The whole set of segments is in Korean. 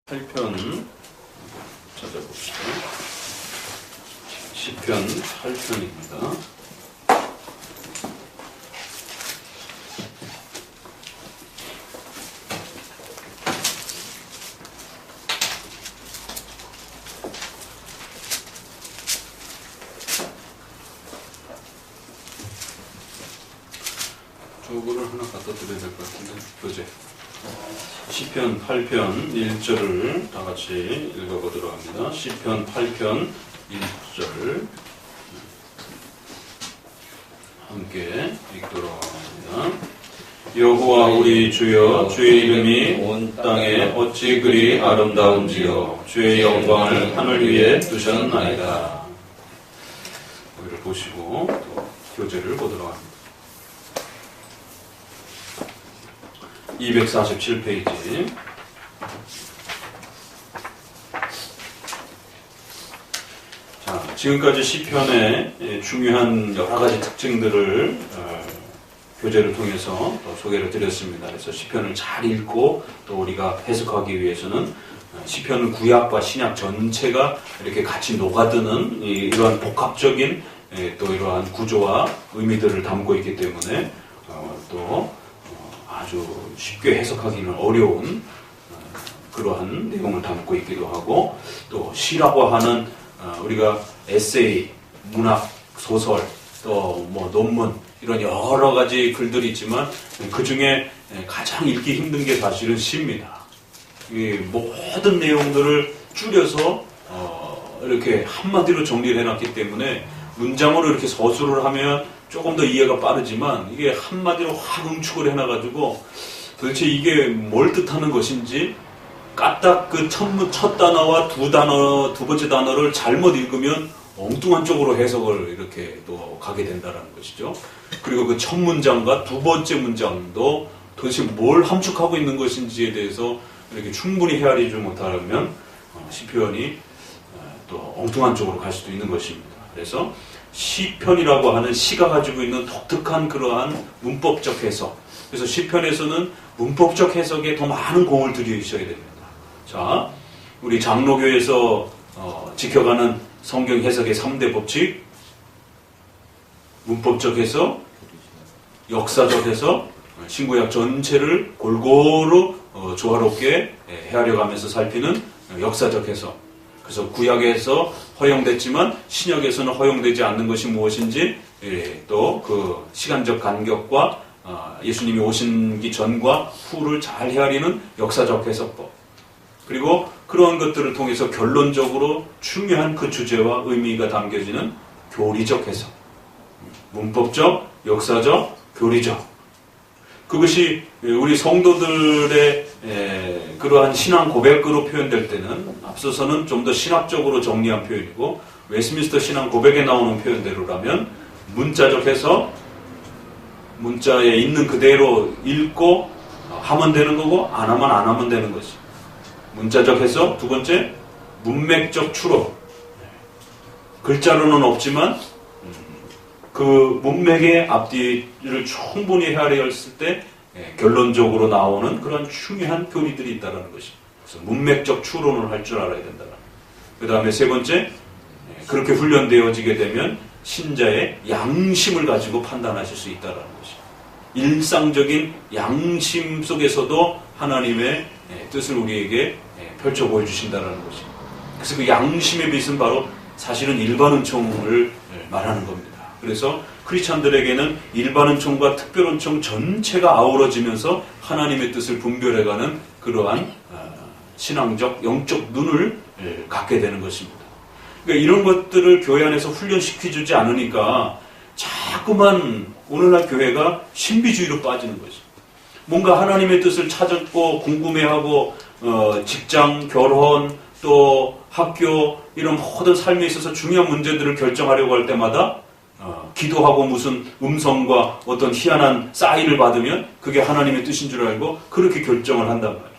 8편 찾아봅시다. 시편 8편입니다. 저거를 하나 갖다 드려야 될 것 같은데, 교재. 시편 8편 1절을 다 같이 읽어보도록 합니다. 시편 8편 1절 함께 읽도록 합니다. 여호와 우리 주여, 주의 이름이 온 땅에 어찌 그리 아름다운지요, 주의 영광을 하늘 위에 두셨나이다. 여기를 보시고 또 교재를 보도록 합니다. 247페이지. 자, 지금까지 시편의 중요한 여러 가지 특징들을 교재를 통해서 또 소개를 드렸습니다. 그래서 시편을 잘 읽고 또 우리가 해석하기 위해서는 시편은 구약과 신약 전체가 이렇게 같이 녹아드는 이러한 복합적인 또 이러한 구조와 의미들을 담고 있기 때문에 또 아주 쉽게 해석하기는 어려운 그러한 내용을 담고 있기도 하고, 또 시라고 하는 우리가 에세이, 문학, 소설, 또 뭐 논문 이런 여러 가지 글들이 있지만 그 중에 가장 읽기 힘든 게 사실은 시입니다. 이 모든 내용들을 줄여서 이렇게 한마디로 정리를 해놨기 때문에 문장으로 이렇게 서술을 하면 조금 더 이해가 빠르지만 이게 한마디로 확 응축을 해놔가지고 도대체 이게 뭘 뜻하는 것인지 까딱 그 첫 단어와 두 번째 단어를 잘못 읽으면 엉뚱한 쪽으로 해석을 이렇게 또 가게 된다는 것이죠. 그리고 그 첫 문장과 두 번째 문장도 도대체 뭘 함축하고 있는 것인지에 대해서 이렇게 충분히 헤아리지 못하면 시편이 또 엉뚱한 쪽으로 갈 수도 있는 것입니다. 그래서 시편이라고 하는 시가 가지고 있는 독특한 그러한 문법적 해석. 그래서 시편에서는 문법적 해석에 더 많은 공을 들이셔야 됩니다. 자, 우리 장로교에서 지켜가는 성경 해석의 3대 법칙. 문법적 해석, 역사적 해석, 신구약 전체를 골고루 조화롭게 헤아려가면서 살피는 역사적 해석. 그래서 구약에서 허용됐지만 신약에서는 허용되지 않는 것이 무엇인지, 또 그 시간적 간격과 예수님이 오신기 전과 후를 잘 헤아리는 역사적 해석법, 그리고 그러한 것들을 통해서 결론적으로 중요한 그 주제와 의미가 담겨지는 교리적 해석, 문법적, 역사적, 교리적. 그것이 우리 성도들의 그러한 신앙 고백으로 표현될 때는 앞서서는 좀 더 신학적으로 정리한 표현이고, 웨스민스터 신앙 고백에 나오는 표현대로라면 문자적 해석, 문자에 있는 그대로 읽고 하면 되는 거고 안 하면 되는 것이 문자적 해석. 두 번째, 문맥적 추론. 글자로는 없지만 그 문맥의 앞뒤를 충분히 헤아렸을 때 결론적으로 나오는 그런 중요한 교리들이 있다는 것입니다. 그래서 문맥적 추론을 할 줄 알아야 된다. 그 다음에 세 번째, 그렇게 훈련되어지게 되면 신자의 양심을 가지고 판단하실 수 있다는 것입니다. 일상적인 양심 속에서도 하나님의 뜻을 우리에게 펼쳐 보여주신다는 것입니다. 그래서 그 양심의 빛은 바로 사실은 일반 은총을 말하는 겁니다. 그래서 크리스찬들에게는 일반 은총과 특별 은총 전체가 아우러지면서 하나님의 뜻을 분별해가는 그러한 신앙적, 영적 눈을 갖게 되는 것입니다. 그러니까 이런 것들을 교회 안에서 훈련시켜주지 않으니까 자꾸만 오늘날 교회가 신비주의로 빠지는 것입니다. 뭔가 하나님의 뜻을 찾고 궁금해하고 직장, 결혼, 또 학교 이런 모든 삶에 있어서 중요한 문제들을 결정하려고 할 때마다 기도하고 무슨 음성과 어떤 희한한 사인을 받으면 그게 하나님의 뜻인 줄 알고 그렇게 결정을 한단 말이에요.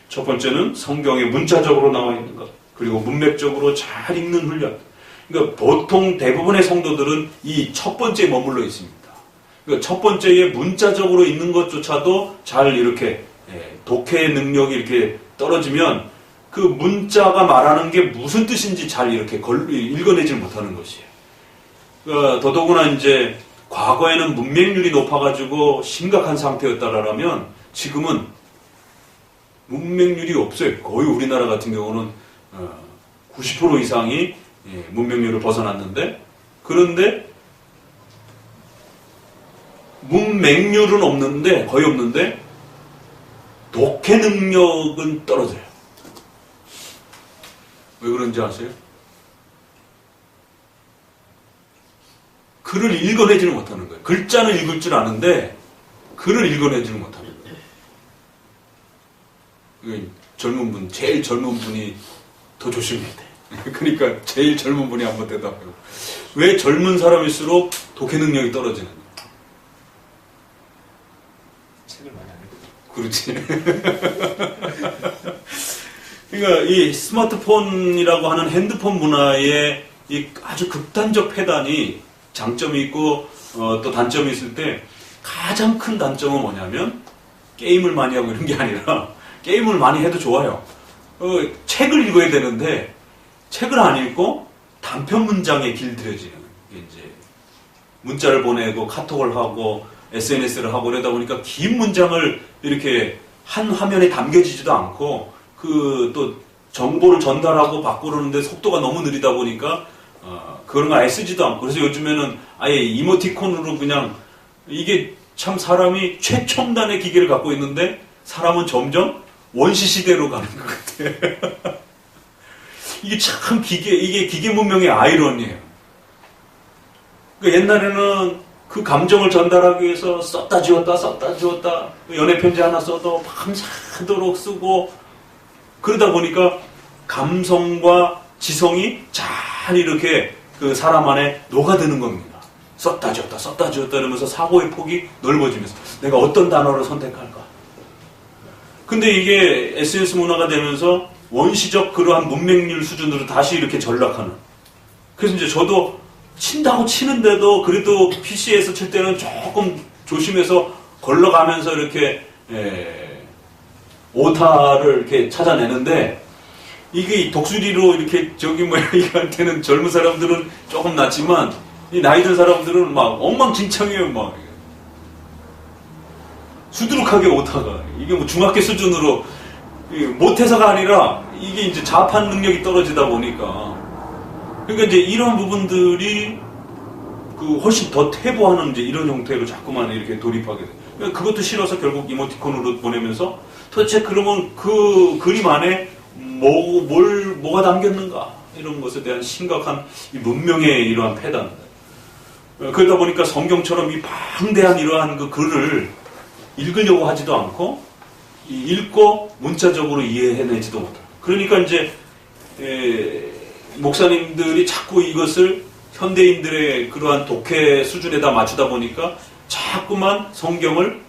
첫 번째는 성경에 문자적으로 나와 있는 것, 그리고 문맥적으로 잘 읽는 훈련. 그러니까 보통 대부분의 성도들은 이 첫 번째에 머물러 있습니다. 그러니까 첫 번째에 문자적으로 읽는 것조차도 잘 이렇게 독해 능력이 이렇게 떨어지면 그 문자가 말하는 게 무슨 뜻인지 잘 이렇게 읽어내질 못하는 것이에요. 그러니까 더더구나 이제 과거에는 문맹률이 높아가지고 심각한 상태였다라면 지금은 문맹률이 없어요. 거의 우리나라 같은 경우는 90% 이상이 문맹률을 벗어났는데, 그런데 문맹률은 없는데, 거의 없는데 독해 능력은 떨어져요. 왜 그런지 아세요? 글을 읽어내지는 못하는 거예요. 글자는 읽을 줄 아는데 글을 읽어내지는 못하는 거예요. 젊은 분, 제일 젊은 분이 더 조심해야 돼. 그러니까 제일 젊은 분이 한번 대답해요. 왜 젊은 사람일수록 독해 능력이 떨어지느냐? 책을 많이 안 읽고. 그렇지. 그러니까 이 스마트폰이라고 하는 핸드폰 문화의 이 아주 극단적 폐단이 장점이 있고 또 단점이 있을 때 가장 큰 단점은 뭐냐면 게임을 많이 하고 이런 게 아니라, 게임을 많이 해도 좋아요. 책을 읽어야 되는데 책을 안 읽고 단편 문장에 길들여지는, 이제 문자를 보내고 카톡을 하고 SNS를 하고 그러다 보니까 긴 문장을 이렇게 한 화면에 담겨지지도 않고 또 정보를 전달하고 받고 그러는데 속도가 너무 느리다 보니까 그런 거 아예 쓰지도 않고, 그래서 요즘에는 아예 이모티콘으로 그냥, 이게 참 사람이 최첨단의 기계를 갖고 있는데 사람은 점점 원시 시대로 가는 것 같아. 이게 참 이게 기계 문명의 아이러니예요. 그러니까 옛날에는 그 감정을 전달하기 위해서 썼다 지웠다 연애 편지 하나 써도 밤새도록 쓰고, 그러다 보니까 감성과 지성이 잘 이렇게 그 사람 안에 녹아드는 겁니다. 썼다 지웠다 이러면서 사고의 폭이 넓어지면서 내가 어떤 단어를 선택할까. 근데 이게 SNS 문화가 되면서 원시적 그러한 문맹률 수준으로 다시 이렇게 전락하는. 그래서 이제 저도 친다고 치는데도 그래도 PC에서 칠 때는 조금 조심해서 걸러가면서 이렇게 오타를 이렇게 찾아내는데, 이게 독수리로 이렇게 이한테는 젊은 사람들은 조금 낫지만 이 나이 든 사람들은 막 엉망진창이에요. 막 수두룩하게 오타가, 이게 뭐 중학교 수준으로 못해서가 아니라 이게 이제 자판 능력이 떨어지다 보니까, 그러니까 이제 이런 부분들이 훨씬 더 퇴보하는 이제 이런 형태로 자꾸만 이렇게 돌입하게 돼요. 그러니까 그것도 싫어서 결국 이모티콘으로 보내면서 도대체 그러면 그 그림 안에 뭐가 담겼는가, 이런 것에 대한 심각한 이 문명의 이러한 폐단. 그러다 보니까 성경처럼 이 방대한 이러한 그 글을 읽으려고 하지도 않고, 읽고 문자적으로 이해해내지도 못해요. 그러니까 이제 목사님들이 자꾸 이것을 현대인들의 그러한 독해 수준에다 맞추다 보니까 자꾸만 성경을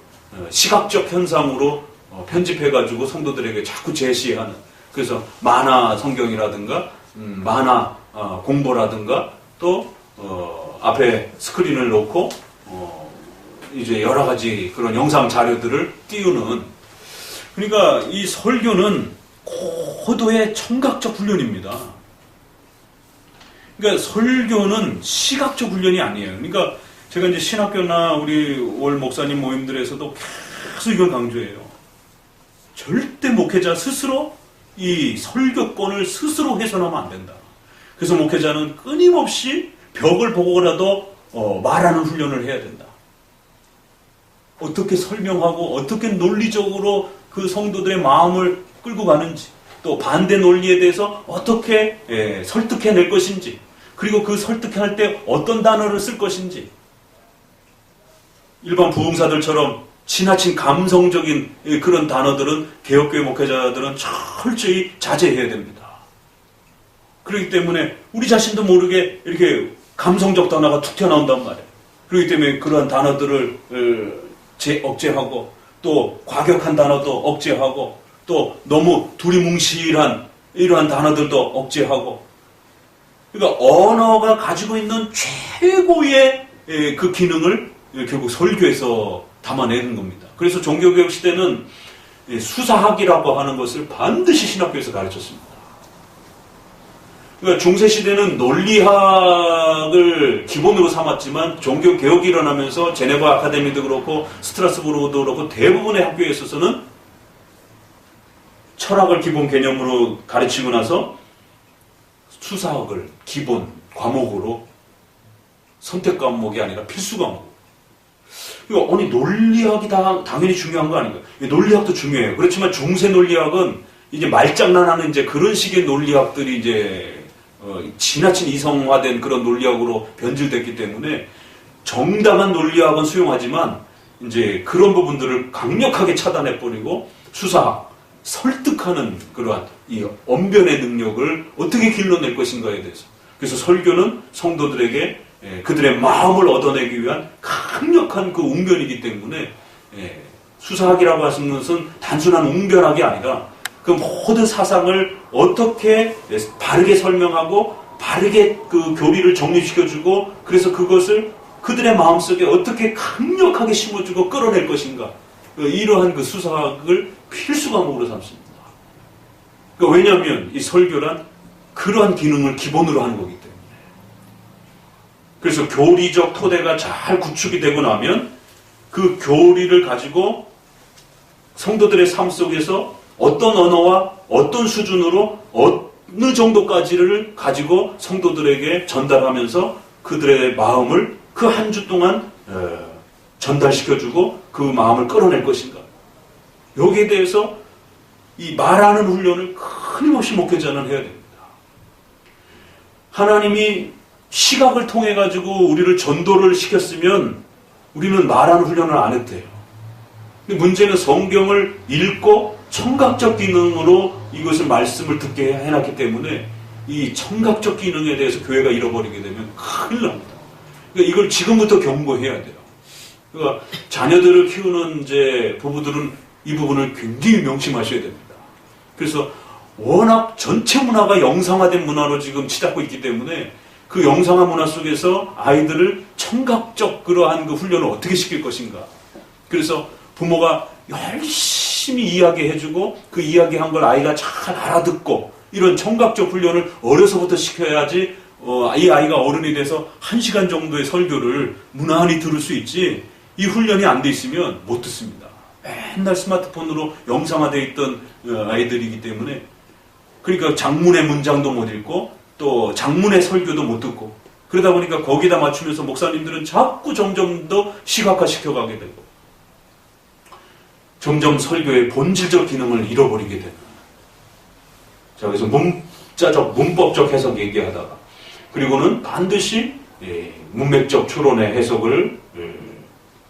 시각적 현상으로 편집해가지고 성도들에게 자꾸 제시하는, 그래서 만화 성경이라든가 만화 공보라든가 또 앞에 스크린을 놓고 이제 여러 가지 그런 영상 자료들을 띄우는, 그러니까 이 설교는 고도의 청각적 훈련입니다. 그러니까 설교는 시각적 훈련이 아니에요. 그러니까 제가 이제 신학교나 우리 월 목사님 모임들에서도 계속 이걸 강조해요. 절대 목회자 스스로 이 설교권을 스스로 훼손하면 안 된다. 그래서 목회자는 끊임없이 벽을 보고라도 말하는 훈련을 해야 된다. 어떻게 설명하고 어떻게 논리적으로 그 성도들의 마음을 끌고 가는지, 또 반대 논리에 대해서 어떻게 설득해낼 것인지, 그리고 그 설득할 때 어떤 단어를 쓸 것인지, 일반 부흥사들처럼 지나친 감성적인 그런 단어들은 개혁교회 목회자들은 철저히 자제해야 됩니다. 그렇기 때문에 우리 자신도 모르게 이렇게 감성적 단어가 툭 튀어나온단 말이에요. 그렇기 때문에 그러한 단어들을 억제하고, 또 과격한 단어도 억제하고, 또 너무 두리뭉실한 이러한 단어들도 억제하고, 그러니까 언어가 가지고 있는 최고의 그 기능을 결국 설교에서 담아내는 겁니다. 그래서 종교개혁 시대는 수사학이라고 하는 것을 반드시 신학교에서 가르쳤습니다. 그러니까 중세시대는 논리학을 기본으로 삼았지만 종교개혁이 일어나면서 제네바 아카데미도 그렇고 스트라스부르도 그렇고 대부분의 학교에 있어서는 철학을 기본 개념으로 가르치고 나서 수사학을 기본 과목으로 선택 과목이 아니라 필수 과목. 그러니까 아니 논리학이 당연히 중요한 거 아닌가? 논리학도 중요해요. 그렇지만 중세 논리학은 이제 말장난하는 이제 그런 식의 논리학들이 이제 지나친 이성화된 그런 논리학으로 변질됐기 때문에 정당한 논리학은 수용하지만 이제 그런 부분들을 강력하게 차단해버리고 수사학, 설득하는 그러한 이 언변의 능력을 어떻게 길러낼 것인가에 대해서. 그래서 설교는 성도들에게 그들의 마음을 얻어내기 위한 강력한 그 웅변이기 때문에 수사학이라고 하시는 것은 단순한 웅변학이 아니라 그 모든 사상을 어떻게 바르게 설명하고 바르게 그 교리를 정리시켜주고 그래서 그것을 그들의 마음속에 어떻게 강력하게 심어주고 끌어낼 것인가 이러한 그 수사학을 필수 과목으로 삼습니다. 그러니까 왜냐하면 이 설교란 그러한 기능을 기본으로 하는 거기 때문에 그래서 교리적 토대가 잘 구축이 되고 나면 그 교리를 가지고 성도들의 삶 속에서 어떤 언어와 어떤 수준으로 어느 정도까지를 가지고 성도들에게 전달하면서 그들의 마음을 그 한 주 동안 전달시켜주고 그 마음을 끌어낼 것인가. 여기에 대해서 이 말하는 훈련을 끊임없이 목회자는 해야 됩니다. 하나님이 시각을 통해 가지고 우리를 전도를 시켰으면 우리는 말하는 훈련을 안 해도 돼요. 근데 문제는 성경을 읽고 청각적 기능으로 이것을 말씀을 듣게 해놨기 때문에 이 청각적 기능에 대해서 교회가 잃어버리게 되면 큰일 납니다. 그러니까 이걸 지금부터 경고해야 돼요. 그러니까 자녀들을 키우는 이제 부부들은 이 부분을 굉장히 명심하셔야 됩니다. 그래서 워낙 전체 문화가 영상화된 문화로 지금 치닫고 있기 때문에 그 영상화 문화 속에서 아이들을 청각적 그러한 그 훈련을 어떻게 시킬 것인가. 그래서 부모가 열심히 이야기해주고 그 이야기한 걸 아이가 잘 알아듣고 이런 청각적 훈련을 어려서부터 시켜야지 이 아이가 어른이 돼서 1시간 정도의 설교를 무난히 들을 수 있지 이 훈련이 안 돼 있으면 못 듣습니다. 맨날 스마트폰으로 영상화되어 있던 아이들이기 때문에 그러니까 장문의 문장도 못 읽고 또 장문의 설교도 못 듣고 그러다 보니까 거기다 맞추면서 목사님들은 자꾸 점점 더 시각화시켜가게 되고 점점 설교의 본질적 기능을 잃어버리게 되는. 자, 그래서 문자적, 문법적 해석 얘기하다가 그리고는 반드시 문맥적 추론의 해석을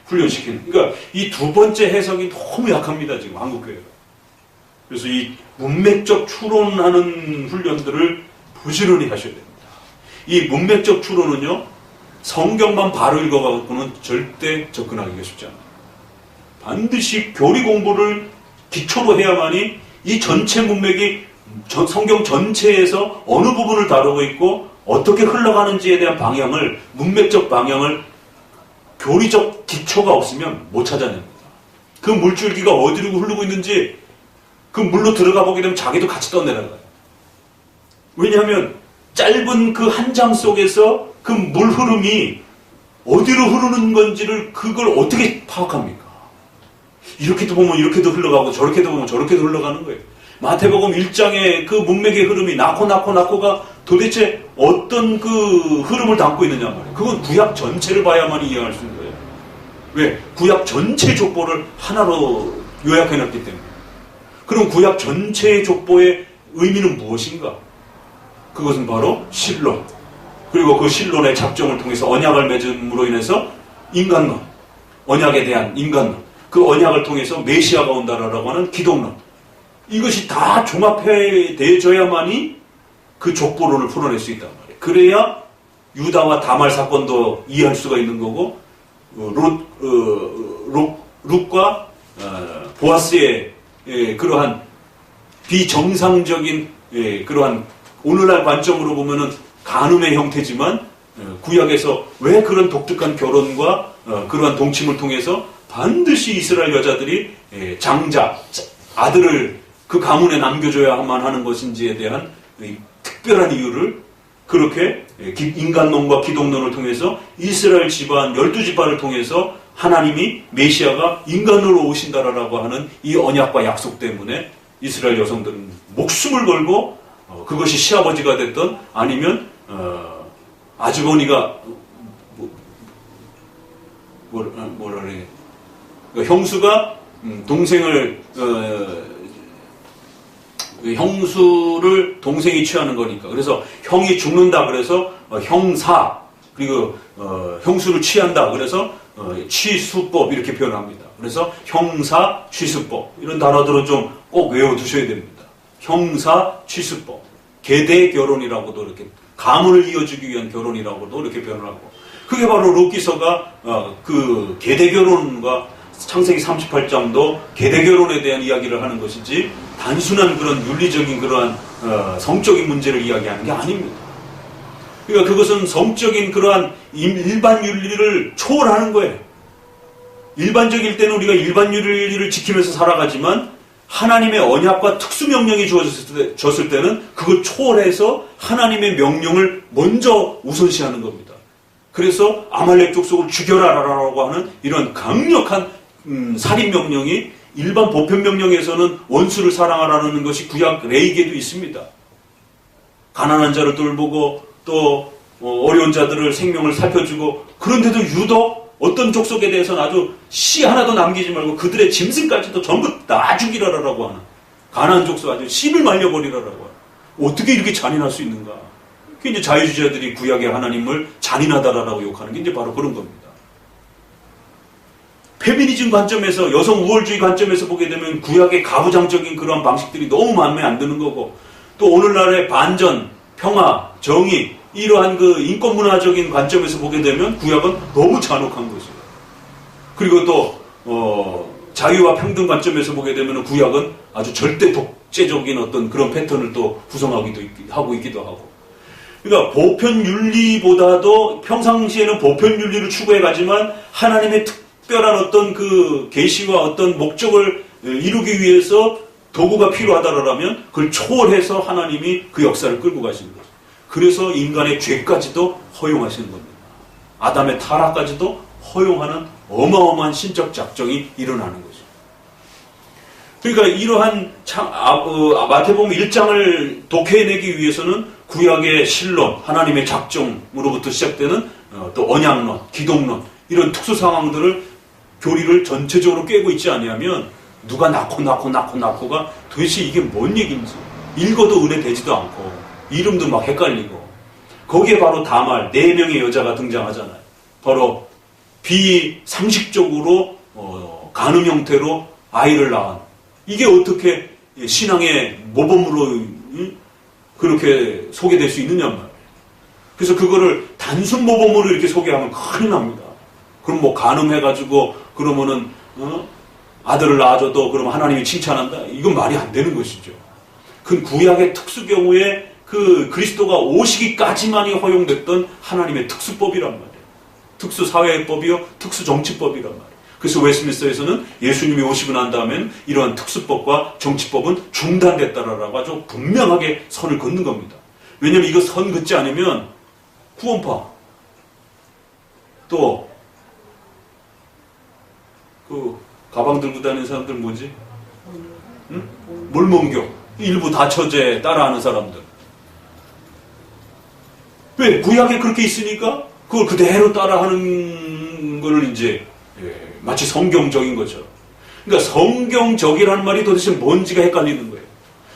훈련시키는. 그러니까 이 두 번째 해석이 너무 약합니다, 지금 한국교회가. 그래서 이 문맥적 추론하는 훈련들을 부지런히 하셔야 됩니다. 이 문맥적 추론은요, 성경만 바로 읽어가고는 절대 접근하기가 쉽지 않아요. 반드시 교리 공부를 기초로 해야만이 이 전체 문맥이 성경 전체에서 어느 부분을 다루고 있고 어떻게 흘러가는지에 대한 방향을, 문맥적 방향을 교리적 기초가 없으면 못 찾아냅니다. 그 물줄기가 어디로 흐르고 있는지 그 물로 들어가 보게 되면 자기도 같이 떠내려가요. 왜냐하면 짧은 그 한 장 속에서 그 물 흐름이 어디로 흐르는 건지를 그걸 어떻게 파악합니까? 이렇게도 보면 이렇게도 흘러가고 저렇게도 보면 저렇게도 흘러가는 거예요. 마태복음 1장의 그 문맥의 흐름이 나코가 도대체 어떤 그 흐름을 담고 있느냐 말이에요. 그건 구약 전체를 봐야만 이해할 수 있는 거예요. 왜? 구약 전체 족보를 하나로 요약해놨기 때문에. 그럼 구약 전체의 족보의 의미는 무엇인가? 그것은 바로 신론. 그리고 그 신론의 작정을 통해서 언약을 맺음으로 인해서 인간론, 언약에 대한 인간론, 그 언약을 통해서 메시아가 온다라고 하는 기독론, 이것이 다 종합해져야만이 그 족보론을 풀어낼 수 있단 말이에요. 그래야 유다와 다말 사건도 이해할 수가 있는 거고 룻과 보아스의 그러한 비정상적인 그러한 오늘날 관점으로 보면은 간음의 형태지만 구약에서 왜 그런 독특한 결혼과 그러한 동침을 통해서 반드시 이스라엘 여자들이 장자, 아들을 그 가문에 남겨줘야만 하는 것인지에 대한 특별한 이유를 그렇게 인간론과 기독론을 통해서 이스라엘 집안 12지파를 통해서 하나님이 메시아가 인간으로 오신다라고 하는 이 언약과 약속 때문에 이스라엘 여성들은 목숨을 걸고 그것이 시아버지가 됐던 아니면 아주버니가 뭐라 그래, 그러니까 형수가 동생을 형수를 동생이 취하는 거니까. 그래서 형이 죽는다 그래서 형사, 그리고 형수를 취한다 그래서 취수법 이렇게 표현합니다. 그래서 형사 취수법 이런 단어들은 좀 꼭 외워두셔야 됩니다. 형사 취수법, 계대 결혼이라고도 이렇게 가문을 이어주기 위한 결혼이라고도 이렇게 표현하고, 그게 바로 룻기서가 그 계대 결혼과 창세기 38장도 계대 결혼에 대한 이야기를 하는 것이지 단순한 그런 윤리적인 그러한 성적인 문제를 이야기하는 게 아닙니다. 그러니까 그것은 성적인 그러한 일반 윤리를 초월하는 거예요. 일반적일 때는 우리가 일반 윤리를 지키면서 살아가지만 하나님의 언약과 특수명령이 주어졌을 때는 그걸 초월해서 하나님의 명령을 먼저 우선시하는 겁니다. 그래서 아말렉 족속을 죽여라라고 하는 이런 강력한 살인명령이 일반 보편명령에서는 원수를 사랑하라는 것이 구약 레위기에도 있습니다. 가난한 자를 돌보고 또 어려운 자들을 생명을 살펴주고, 그런데도 유독 어떤 족속에 대해서는 아주 씨 하나도 남기지 말고 그들의 짐승까지도 전부 다 죽이라라고 하는, 가난한 족속 아주 씨를 말려버리라라고 하는, 어떻게 이렇게 잔인할 수 있는가. 그게 이제 자유주의자들이 구약의 하나님을 잔인하다라고 욕하는 게 이제 바로 그런 겁니다. 페미니즘 관점에서, 여성 우월주의 관점에서 보게 되면 구약의 가부장적인 그러한 방식들이 너무 마음에 안 드는 거고, 또 오늘날의 반전, 평화, 정의, 이러한 그 인권문화적인 관점에서 보게 되면 구약은 너무 잔혹한 것이에요. 그리고 또 자유와 평등 관점에서 보게 되면 구약은 아주 절대 독재적인 어떤 그런 패턴을 또 구성하기도 하고 있기도 하고. 그러니까 보편윤리보다도 평상시에는 보편윤리를 추구해 가지만 하나님의 특별한 어떤 그 계시와 어떤 목적을 이루기 위해서 도구가 필요하다라면 그걸 초월해서 하나님이 그 역사를 끌고 가시는 거죠. 그래서 인간의 죄까지도 허용하시는 겁니다. 아담의 타락까지도 허용하는 어마어마한 신적 작정이 일어나는 거죠. 그러니까 이러한 마태복음 1장을 독해내기 위해서는 구약의 신론, 하나님의 작정으로부터 시작되는 또 언약론, 기독론, 이런 특수 상황들을 교리를 전체적으로 꿰고 있지 아니하면 누가 낳고가 도대체 이게 뭔 얘기인지 읽어도 은혜 되지도 않고 이름도 막 헷갈리고, 거기에 바로 다말 4명의 여자가 등장하잖아요. 바로 비상식적으로 간음 형태로 아이를 낳은, 이게 어떻게 신앙의 모범으로 그렇게 소개될 수 있느냐 말이에요. 그래서 그거를 단순 모범으로 이렇게 소개하면 큰일 납니다. 그럼 뭐 간음해가지고 그러면은 아들을 낳아줘도 그러면 하나님이 칭찬한다? 이건 말이 안 되는 것이죠. 그 구약의 특수 경우에 그 그리스도가 오시기까지만이 허용됐던 하나님의 특수법이란 말이에요. 특수 사회법이요, 특수 정치법이란 말이에요. 그래서 웨스트민스터에서는 예수님이 오시고 난 다음엔 이러한 특수법과 정치법은 중단됐다라고 아주 분명하게 선을 긋는 겁니다. 왜냐하면 이거 선 긋지 않으면 구원파, 또 그 가방 들고 다니는 사람들 뭐지? 응? 몰몬교, 일부 다처제 따라하는 사람들. 왜? 구약에 그렇게 있으니까 그걸 그대로 따라하는 거를 이제 마치 성경적인 것처럼. 그러니까 성경적이라는 말이 도대체 뭔지가 헷갈리는 거예요.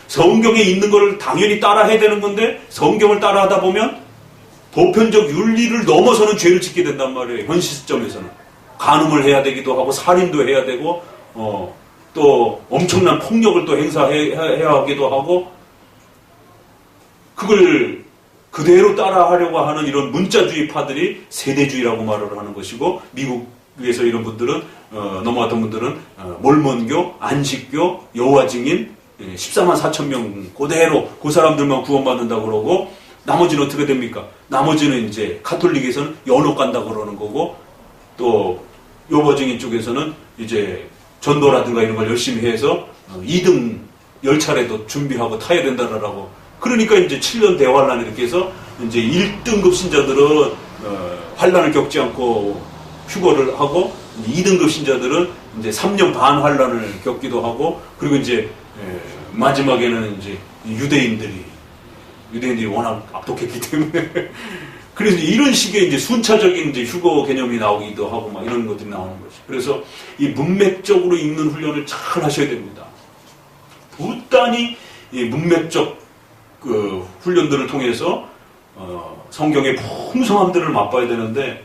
성경에 있는 걸 당연히 따라해야 되는 건데 성경을 따라하다 보면 보편적 윤리를 넘어서는 죄를 짓게 된단 말이에요. 현 시점에서는. 간음을 해야 되기도 하고 살인도 해야 되고 또 엄청난 폭력을 또 행사해야 하기도 하고, 그걸 그대로 따라하려고 하는 이런 문자주의파들이 세대주의라고 말을 하는 것이고, 미국에서 이런 분들은 넘어갔던 분들은 몰몬교, 안식교, 여호와 증인 14만 4천 명 그대로 그 사람들만 구원받는다고 그러고, 나머지는 어떻게 됩니까? 나머지는 이제 카톨릭에서는 연옥 간다고 그러는 거고, 또 여호와 증인 쪽에서는 이제 전도라든가 이런 걸 열심히 해서 2등 열차례도 준비하고 타야 된다라고. 그러니까 이제 7년 대환란 이렇게 해서 이제 1등급 신자들은 환란을 겪지 않고 휴거를 하고 2등급 신자들은 이제 3년 반 환란을 겪기도 하고 그리고 이제 마지막에는 이제 유대인들이 워낙 압독했기 때문에 그래서 이런 식의 이제 순차적인 이제 휴거 개념이 나오기도 하고 막 이런 것들이 나오는 거죠. 그래서 이 문맥적으로 읽는 훈련을 잘 하셔야 됩니다. 부단히 이 문맥적 그 훈련들을 통해서 성경의 풍성함들을 맛봐야 되는데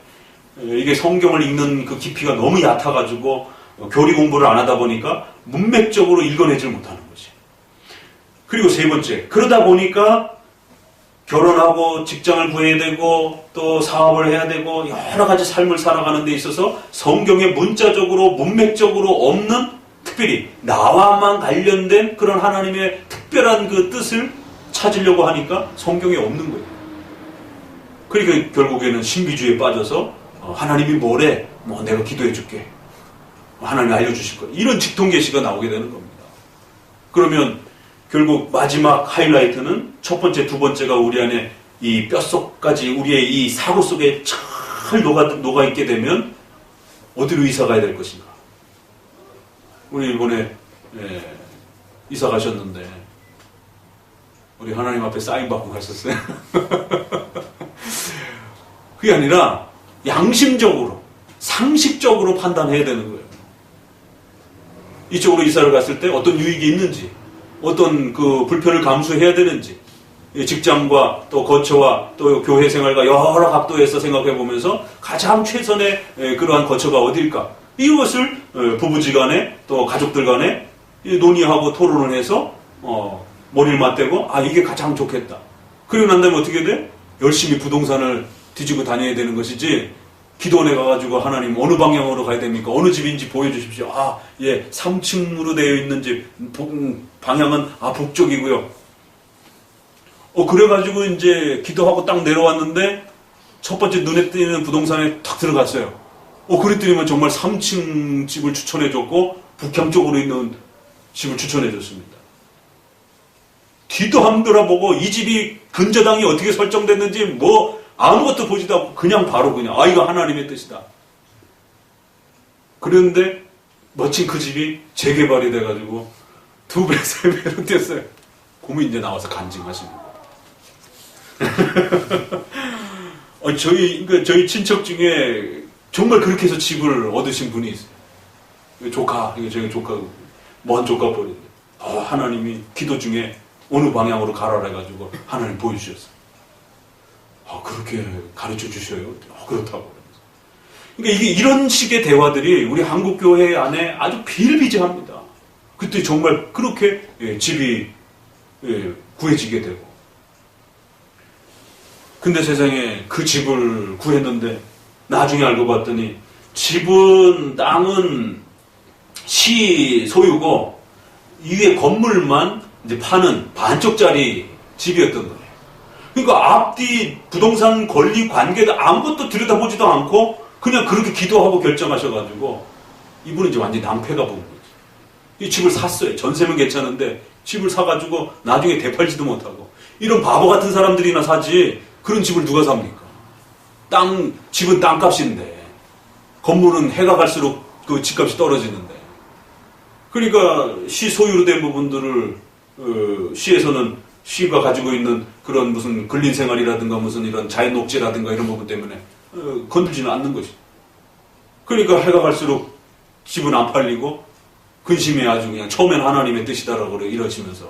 이게 성경을 읽는 그 깊이가 너무 얕아가지고 교리 공부를 안 하다 보니까 문맥적으로 읽어내질 못하는 거지. 그리고 세 번째, 그러다 보니까 결혼하고 직장을 구해야 되고 또 사업을 해야 되고 여러 가지 삶을 살아가는 데 있어서 성경에 문자적으로 문맥적으로 없는 특별히 나와만 관련된 그런 하나님의 특별한 그 뜻을 찾으려고 하니까 성경에 없는 거예요. 그러니까 결국에는 신비주의에 빠져서 하나님이 뭐래? 뭐 내가 기도해 줄게. 하나님이 알려주실 거예요. 이런 직통계시가 나오게 되는 겁니다. 그러면 결국 마지막 하이라이트는 첫 번째, 두 번째가 우리 안에 이 뼛속까지 우리의 이 사고 속에 잘 녹아있게 되면 어디로 이사 가야 될 것인가? 우리 이번에 이사 가셨는데 우리 하나님 앞에 사인 받고 가셨어요. 그게 아니라 양심적으로, 상식적으로 판단해야 되는 거예요. 이쪽으로 이사를 갔을 때 어떤 유익이 있는지, 어떤 그 불편을 감수해야 되는지, 직장과 또 거처와 또 교회 생활과 여러 각도에서 생각해 보면서 가장 최선의 그러한 거처가 어딜까? 이것을 부부지간에 또 가족들 간에 논의하고 토론을 해서 머리를 맞대고 이게 가장 좋겠다. 그리고 난 다음에 어떻게 돼? 열심히 부동산을 뒤지고 다녀야 되는 것이지 기도원에 가가지고 하나님 어느 방향으로 가야 됩니까? 어느 집인지 보여주십시오. 3층으로 되어 있는 집 방향은 북쪽이고요. 그래가지고 이제 기도하고 딱 내려왔는데 첫 번째 눈에 띄는 부동산에 탁 들어갔어요. 그랬더니만 정말 3층 집을 추천해줬고 북향 쪽으로 있는 집을 추천해줬습니다. 뒤도 안 돌아보고 이 집이 근저당이 어떻게 설정됐는지 뭐 아무것도 보지도 않고 그냥 이거 하나님의 뜻이다. 그런데 마침 그 집이 재개발이 돼가지고 2배, 3배로 뛰었어요. 고민 이제 나와서 간증하십니다. 저희 친척 중에 정말 그렇게 해서 집을 얻으신 분이 있어요. 저희 조카, 먼 조카뻘인데 하나님이 기도 중에 어느 방향으로 가라라 해가지고 하나님 보여주셨어요. 그렇게 가르쳐 주셔요? 그렇다고. 그러니까 이런 식의 대화들이 우리 한국교회 안에 아주 비일비재합니다. 그때 정말 그렇게 집이 구해지게 되고. 근데 세상에 그 집을 구했는데 나중에 알고 봤더니 땅은 시 소유고 위에 건물만 이제 파는 반쪽짜리 집이었던 거예요. 그러니까 앞뒤 부동산 권리 관계도 아무것도 들여다보지도 않고 그냥 그렇게 기도하고 결정하셔가지고 이분은 이제 완전히 낭패가 본 거지. 이 집을 샀어요. 전세면 괜찮은데 집을 사가지고 나중에 되팔지도 못하고. 이런 바보 같은 사람들이나 사지 그런 집을 누가 삽니까? 집은 땅값인데 건물은 해가 갈수록 그 집값이 떨어지는데. 그러니까 시 소유로 된 부분들을 시에서는 시가 가지고 있는 그런 무슨 근린생활이라든가 무슨 이런 자연녹지라든가 이런 부분 때문에 건들지는 않는 것이. 그러니까 해가 갈수록 집은 안 팔리고 근심이 아주 그냥 처음엔 하나님의 뜻이다라고 이러시면서.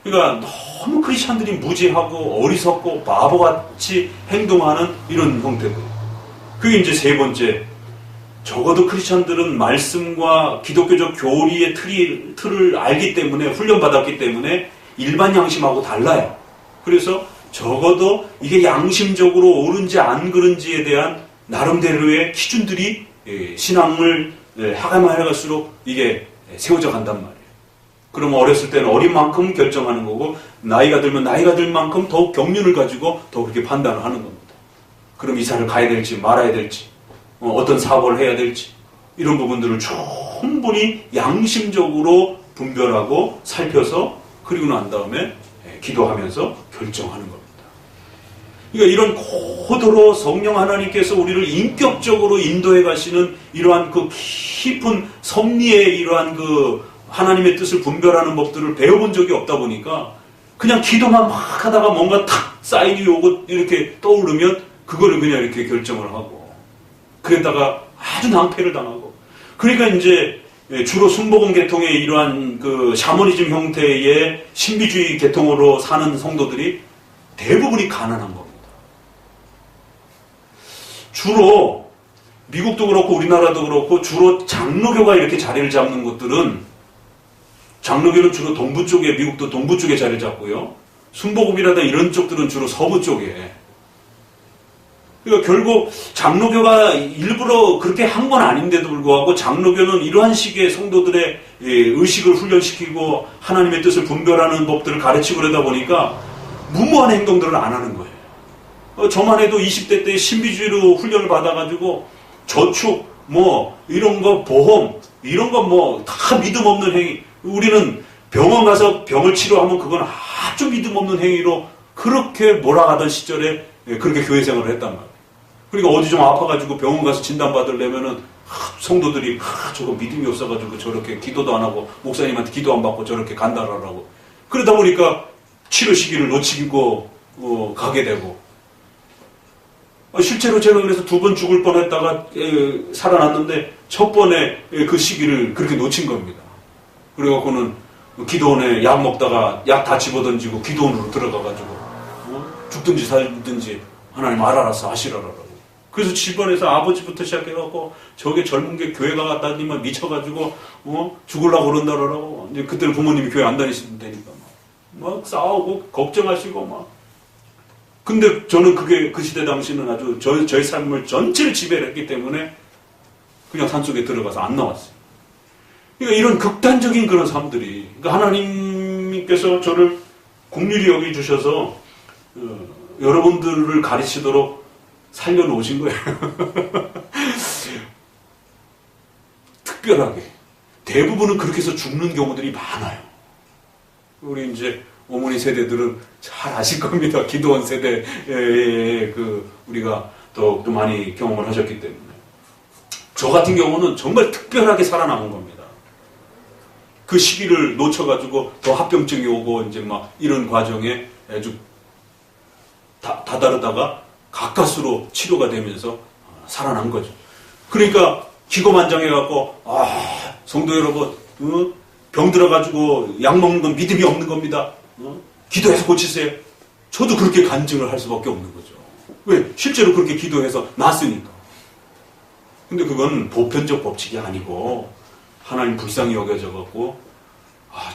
그러니까 너무 크리스찬들이 무지하고 어리석고 바보같이 행동하는 이런 형태들. 그게 이제 세 번째. 적어도 크리스찬들은 말씀과 기독교적 교리의 틀을 알기 때문에 훈련받았기 때문에 일반 양심하고 달라요. 그래서 적어도 이게 양심적으로 옳은지 안 그른지에 대한 나름대로의 기준들이 신앙을 하가해갈수록 이게 세워져 간단 말이에요. 그럼 어렸을 때는 어린 만큼 결정하는 거고 나이가 들면 나이가 들 만큼 더욱 경륜을 가지고 더 그렇게 판단을 하는 겁니다. 그럼 이사를 가야 될지 말아야 될지 어떤 사고를 해야 될지 이런 부분들을 쭉 충분히 양심적으로 분별하고 살펴서 그리고 난 다음에 기도하면서 결정하는 겁니다. 그러니까 이런 고도로 성령 하나님께서 우리를 인격적으로 인도해 가시는 이러한 그 깊은 섭리의 이러한 그 하나님의 뜻을 분별하는 법들을 배워본 적이 없다 보니까 그냥 기도만 막 하다가 뭔가 탁 사인이 오고 이렇게 떠오르면 그거를 그냥 이렇게 결정을 하고 그랬다가 아주 낭패를 당하고 그러니까 이제 주로 순복음 계통의 이러한 그 샤머니즘 형태의 신비주의 계통으로 사는 성도들이 대부분이 가난한 겁니다. 주로 미국도 그렇고 우리나라도 그렇고 주로 장로교가 이렇게 자리를 잡는 곳들은 장로교는 주로 동부 쪽에 미국도 동부 쪽에 자리를 잡고요. 순복음이라든 이런 쪽들은 주로 서부 쪽에. 그러니까 결국 장로교가 일부러 그렇게 한 건 아닌데도 불구하고 장로교는 이러한 식의 성도들의 의식을 훈련시키고 하나님의 뜻을 분별하는 법들을 가르치고 그러다 보니까 무모한 행동들을 안 하는 거예요. 저만 해도 20대 때 신비주의로 훈련을 받아가지고 저축, 뭐, 이런 거, 보험, 이런 거 뭐, 다 믿음 없는 행위. 우리는 병원 가서 병을 치료하면 그건 아주 믿음 없는 행위로 그렇게 몰아가던 시절에 그렇게 교회 생활을 했단 말이에요. 그러니까 어디 좀 아파가지고 병원 가서 진단받으려면은 성도들이 저거 믿음이 없어가지고 저렇게 기도도 안 하고 목사님한테 기도 안 받고 저렇게 간다라고. 그러다 보니까 치료 시기를 놓치고 가게 되고 실제로 제가 그래서 2번 죽을 뻔했다가 살아났는데 첫 번에 그 시기를 그렇게 놓친 겁니다. 그래갖고는 기도원에 약 먹다가 약 다 집어던지고 기도원으로 들어가가지고 죽든지 살든지 하나님 알아서 하시라라고. 그래서 집안에서 아버지부터 시작해갖고 저게 젊은 게 교회 가다니만 미쳐가지고 죽으려고 그런다라고. 이제 그때는 부모님이 교회 안 다니시면 되니까 막 싸우고 걱정하시고 막. 근데 저는 그게 그 시대 당시는 아주 저의 삶을 전체를 지배를 했기 때문에 그냥 산속에 들어가서 안 나왔어요. 그러니까 이런 극단적인 그런 삶들이 그러니까 하나님께서 저를 긍휼히 여기주셔서 여러분들을 가르치도록 살려놓으신 거예요. 특별하게. 대부분은 그렇게 해서 죽는 경우들이 많아요. 우리 이제 어머니 세대들은 잘 아실 겁니다. 기도원 세대에 우리가 또 많이 경험을 하셨기 때문에. 저 같은 경우는 정말 특별하게 살아남은 겁니다. 그 시기를 놓쳐가지고 더 합병증이 오고 이제 막 이런 과정에 아주 다다르다가 가까스로 치료가 되면서 살아난 거죠. 그러니까 기고만장해갖고 성도 여러분 병 들어가지고 약 먹는 건 믿음이 없는 겁니다. 기도해서 고치세요. 저도 그렇게 간증을 할 수밖에 없는 거죠. 왜? 실제로 그렇게 기도해서 낫으니까. 근데 그건 보편적 법칙이 아니고 하나님 불쌍히 여겨져갖고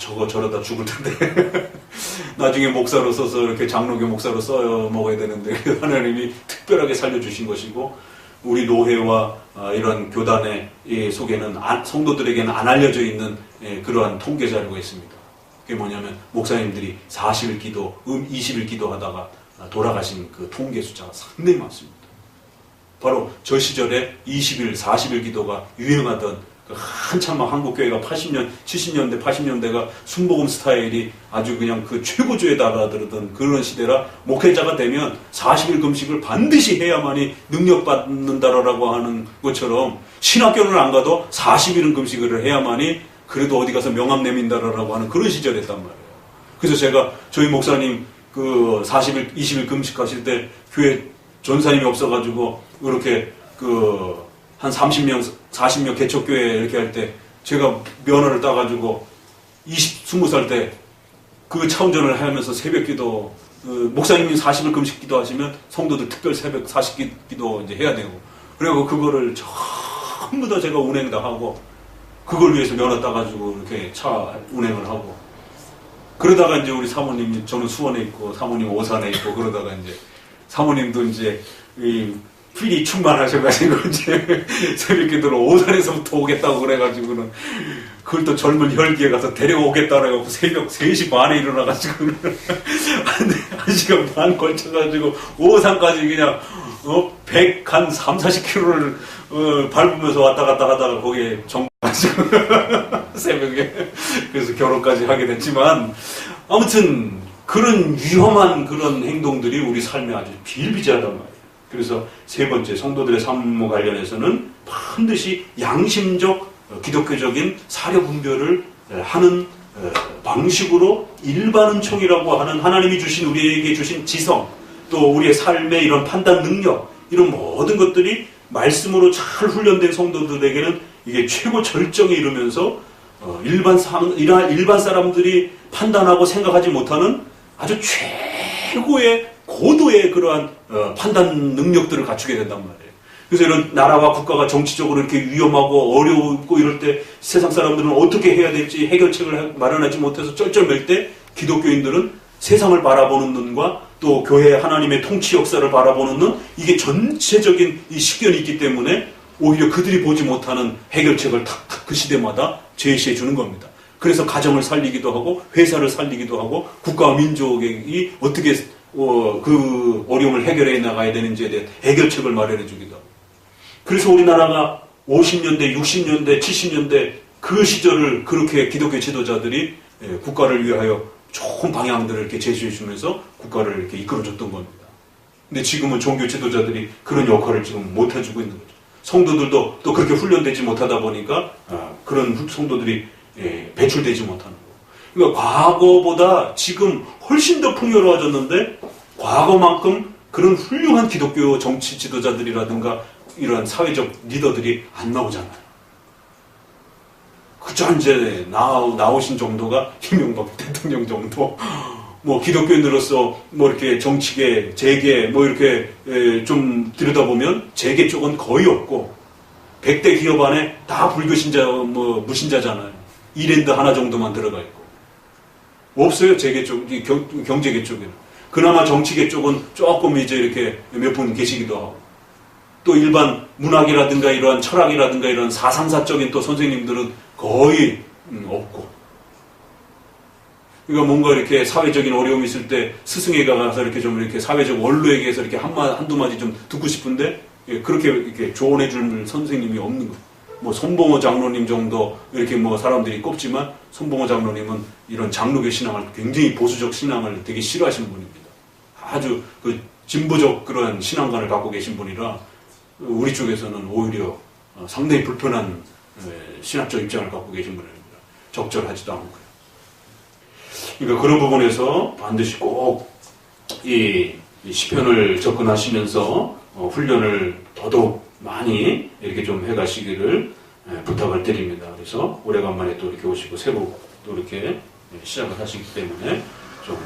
저거 저러다 죽을 텐데 나중에 목사로 써서 이렇게 장로교 목사로 써야 먹어야 되는데 하나님이 특별하게 살려주신 것이고 우리 노회와 이런 교단의 속에는 성도들에게는 안 알려져 있는 그러한 통계 자료가 있습니다. 그게 뭐냐면 목사님들이 40일 기도, 20일 기도하다가 돌아가신 그 통계 숫자가 상당히 많습니다. 바로 저 시절에 20일, 40일 기도가 유행하던 한참 막 한국교회가 80년, 70년대, 80년대가 순복음 스타일이 아주 그냥 그 최고조에 달아들던 그런 시대라 목회자가 되면 40일 금식을 반드시 해야만이 능력받는다라고 하는 것처럼 신학교를 안 가도 40일은 금식을 해야만이 그래도 어디 가서 명함 내민다라고 하는 그런 시절이었단 말이에요. 그래서 제가 저희 목사님 그 40일, 20일 금식하실 때 교회 전사님이 없어가지고 이렇게 한 30명, 40명 개척교회 이렇게 할 때 제가 면허를 따가지고 20살 때 그 차운전을 하면서 새벽 기도, 목사님이 40일 금식 기도 하시면 성도들 특별 새벽 40기 기도 이제 해야 되고 그리고 그거를 전부 다 제가 운행 다 하고 그걸 위해서 면허 따가지고 이렇게 차 운행을 하고 그러다가 이제 우리 사모님, 저는 수원에 있고 사모님 오산에 있고 그러다가 이제 사모님도 이제 필이 충만하셔가지고 이제 새벽기도로 오산에서부터 오겠다고 그래가지고는 그걸 또 젊은 혈기에 가서 데려오겠다 그래가지고 새벽 3시 반에 일어나가지고 한 시간 반 걸쳐가지고 오산까지 그냥 100, 한 3, 40km를 밟으면서 왔다 갔다 하다가 거기에 정말 가지고 새벽에 그래서 결혼까지 하게 됐지만 아무튼 그런 위험한 그런 행동들이 우리 삶에 아주 비일비재하단 말이에요. 그래서 세 번째 성도들의 삶과 관련해서는 반드시 양심적 기독교적인 사려 분별을 하는 방식으로 일반 은총이라고 하는 하나님이 주신 우리에게 주신 지성 또 우리의 삶의 이런 판단 능력 이런 모든 것들이 말씀으로 잘 훈련된 성도들에게는 이게 최고 절정에 이르면서 일반 사람들이 판단하고 생각하지 못하는 아주 최고의 고도의 그러한 판단 능력들을 갖추게 된단 말이에요. 그래서 이런 나라와 국가가 정치적으로 이렇게 위험하고 어렵고 이럴 때 세상 사람들은 어떻게 해야 될지 해결책을 마련하지 못해서 쩔쩔맬 때 기독교인들은 세상을 바라보는 눈과 또 교회 하나님의 통치 역사를 바라보는 눈 이게 전체적인 이 식견이 있기 때문에 오히려 그들이 보지 못하는 해결책을 탁탁 그 시대마다 제시해 주는 겁니다. 그래서 가정을 살리기도 하고 회사를 살리기도 하고 국가와 민족이 어떻게 그 어려움을 해결해 나가야 되는지에 대한 해결책을 마련해 주기도 하고 그래서 우리나라가 50년대, 60년대, 70년대 그 시절을 그렇게 기독교 지도자들이 국가를 위하여 좋은 방향들을 이렇게 제시해 주면서 국가를 이렇게 이끌어줬던 겁니다. 근데 지금은 종교 지도자들이 그런 역할을 지금 못 해주고 있는 거죠. 성도들도 또 그렇게 훈련되지 못하다 보니까 그런 성도들이 배출되지 못하는 거고. 그러니까 과거보다 지금 훨씬 더 풍요로워졌는데 과거만큼 그런 훌륭한 기독교 정치 지도자들이라든가 이런 사회적 리더들이 안 나오잖아요. 그저 이제 나오신 정도가 이명박 대통령 정도, 뭐 기독교인으로서 뭐 이렇게 정치계, 재계 뭐 이렇게 좀 들여다보면 재계 쪽은 거의 없고 100대 기업 안에 다 불교 신자, 뭐 무신자잖아요. 이랜드 하나 정도만 들어가 있고 없어요. 재계 쪽, 경제계 쪽에는. 그나마 정치계 쪽은 조금 이제 이렇게 몇 분 계시기도 하고. 또 일반 문학이라든가 이러한 철학이라든가 이런 사상사적인 또 선생님들은 거의 없고. 그러니까 뭔가 이렇게 사회적인 어려움이 있을 때 스승에 가서 이렇게 좀 이렇게 사회적 원로에게 해서 이렇게 한두 마디 좀 듣고 싶은데 그렇게 이렇게 조언해 줄 선생님이 없는 거예요. 뭐 손봉호 장로님 정도 이렇게 뭐 사람들이 꼽지만 손봉호 장로님은 이런 장로교 신앙을 굉장히 보수적 신앙을 되게 싫어하시는 분입니다. 아주 그 진보적 그런 신앙관을 갖고 계신 분이라 우리 쪽에서는 오히려 상당히 불편한 신학적 입장을 갖고 계신 분입니다. 적절하지도 않고요. 그러니까 그런 부분에서 반드시 꼭 이 시편을 접근하시면서 훈련을 더더욱 많이 이렇게 좀 해가시기를 부탁을 드립니다. 그래서 오래간만에 또 이렇게 오시고 새로 또 이렇게 시작을 하시기 때문에 좀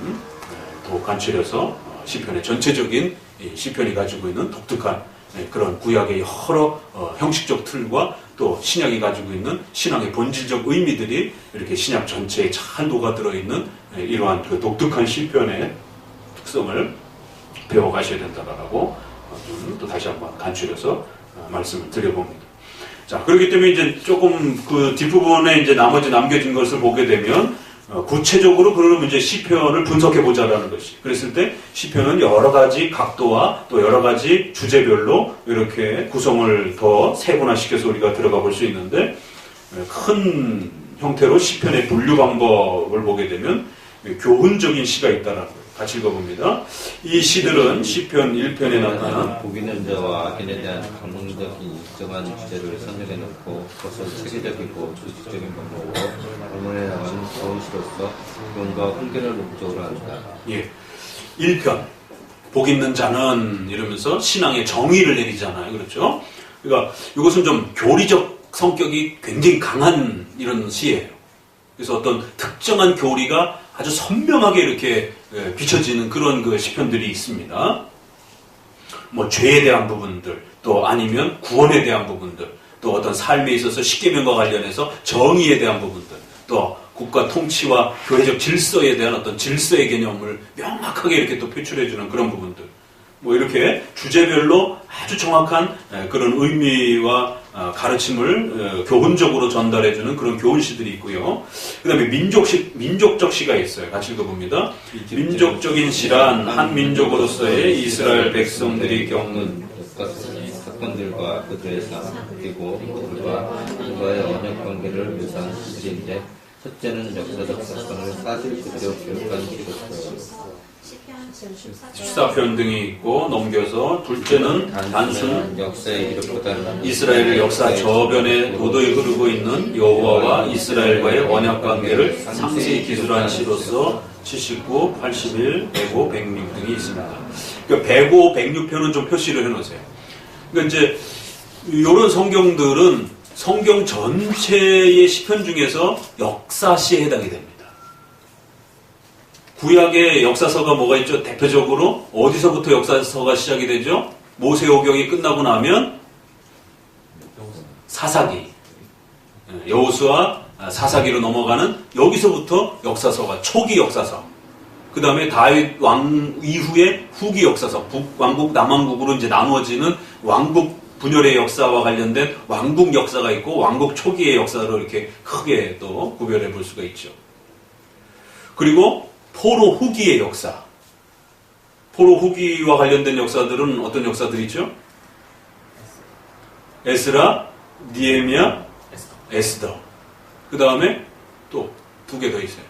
더 간추려서 시편의 전체적인 시편이 가지고 있는 독특한 그런 구약의 여러 형식적 틀과 또 신약이 가지고 있는 신앙의 본질적 의미들이 이렇게 신약 전체에 잘 녹아들어 있는 이러한 그 독특한 시편의 특성을 배워가셔야 된다라고 또 다시 한번 간추려서 말씀을 드려봅니다. 자, 그렇기 때문에 이제 조금 그 뒷부분에 이제 나머지 남겨진 것을 보게 되면 구체적으로 그러면 이제 시편을 분석해 보자라는 것이. 그랬을 때 시편은 여러 가지 각도와 또 여러 가지 주제별로 이렇게 구성을 더 세분화시켜서 우리가 들어가 볼 수 있는데 큰 형태로 시편의 분류 방법을 보게 되면 교훈적인 시가 있다라는 거예요. 같이 읽어봅니다. 이 시들은 시편 1편에 나타난 복 있는 자와 악인에 대한 감흥적인 일정한 주제를 선정해 놓고 그것을 체계적이고 조직적인 방법으로 본문에 나가는 좋은 시로서 교훈과 훈계를 목적으로 한다. 예, 1편 복 있는 자는 이러면서 신앙의 정의를 내리잖아요. 그렇죠? 그러니까 이것은 좀 교리적 성격이 굉장히 강한 이런 시예요. 그래서 어떤 특정한 교리가 아주 선명하게 이렇게 비춰지는 그런 그 시편들이 있습니다. 뭐 죄에 대한 부분들, 또 아니면 구원에 대한 부분들, 또 어떤 삶에 있어서 십계명과 관련해서 정의에 대한 부분들, 또 국가 통치와 교회적 질서에 대한 어떤 질서의 개념을 명확하게 이렇게 또 표출해주는 그런 부분들. 뭐 이렇게 주제별로 아주 정확한 그런 의미와 가르침을 교훈적으로 전달해주는 그런 교훈시들이 있고요. 그 다음에 민족적 시가 있어요. 같이 읽어봅니다. 민족적인 시란 한 민족으로서의 이스라엘 백성들이 겪는 사건들과 그들의 삶, 그리고 그들과 하나님과의 언약 관계를 묘사한 시들인데, 첫째는 역사적 사건을 사실 그대로 기록한 시로서 14편 등이 있고 넘겨서 둘째는 단순 역사의 기록보다는 이스라엘의 역사 저변에 도도히 흐르고 있는 여호와와 이스라엘과의 언약 관계를 상세히 기술한 시로서 79, 81, 105, 106 등이 있습니다. 그러니까 105, 106편은 좀 표시를 해놓으세요. 그러니까 이제 이런 성경들은 성경 전체의 시편 중에서 역사시에 해당이 됩니다. 구약의 역사서가 뭐가 있죠? 대표적으로 어디서부터 역사서가 시작이 되죠? 모세오경이 끝나고 나면 사사기, 여호수아 사사기로 넘어가는 여기서부터 역사서가 초기 역사서. 그 다음에 다윗 왕 이후에 후기 역사서, 북왕국 남왕국으로 이제 나누어지는 왕국 분열의 역사와 관련된 왕국 역사가 있고 왕국 초기의 역사로 이렇게 크게 또 구별해 볼 수가 있죠. 그리고 포로 후기의 역사. 포로 후기와 관련된 역사들은 어떤 역사들이죠? 에스라, 니에미야, 에스더. 그 다음에 또 2개 더 있어요.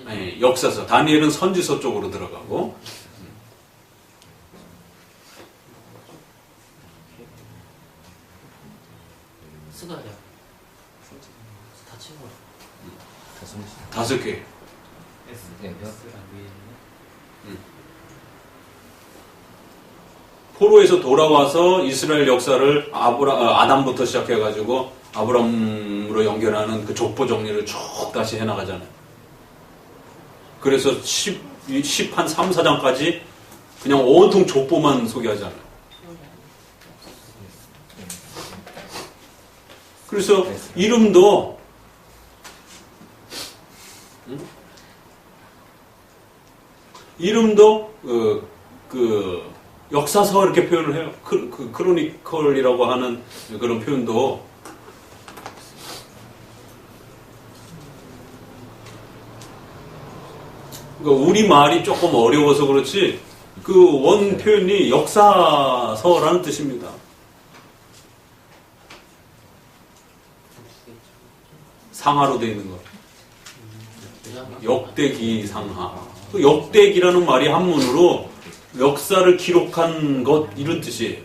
아니, 역사서. 다니엘은 선지서 쪽으로 들어가고. 스가랴. 다 치고. 5개. 포로에서 돌아와서 이스라엘 역사를 아담부터 시작해가지고 아브람으로 연결하는 그 족보 정리를 쭉 다시 해나가잖아요. 그래서 10한 3, 4장까지 그냥 온통 족보만 소개하잖아요. 그래서 이름도 그 역사서 이렇게 표현을 해요. 크로니컬이라고 하는 그런 표현도 그러니까 우리 말이 조금 어려워서 그렇지 그 원 표현이 역사서라는 뜻입니다. 상하로 되어 있는 거. 역대기 상하. 그 역대기라는 말이 한문으로 역사를 기록한 것 이런 뜻이에요.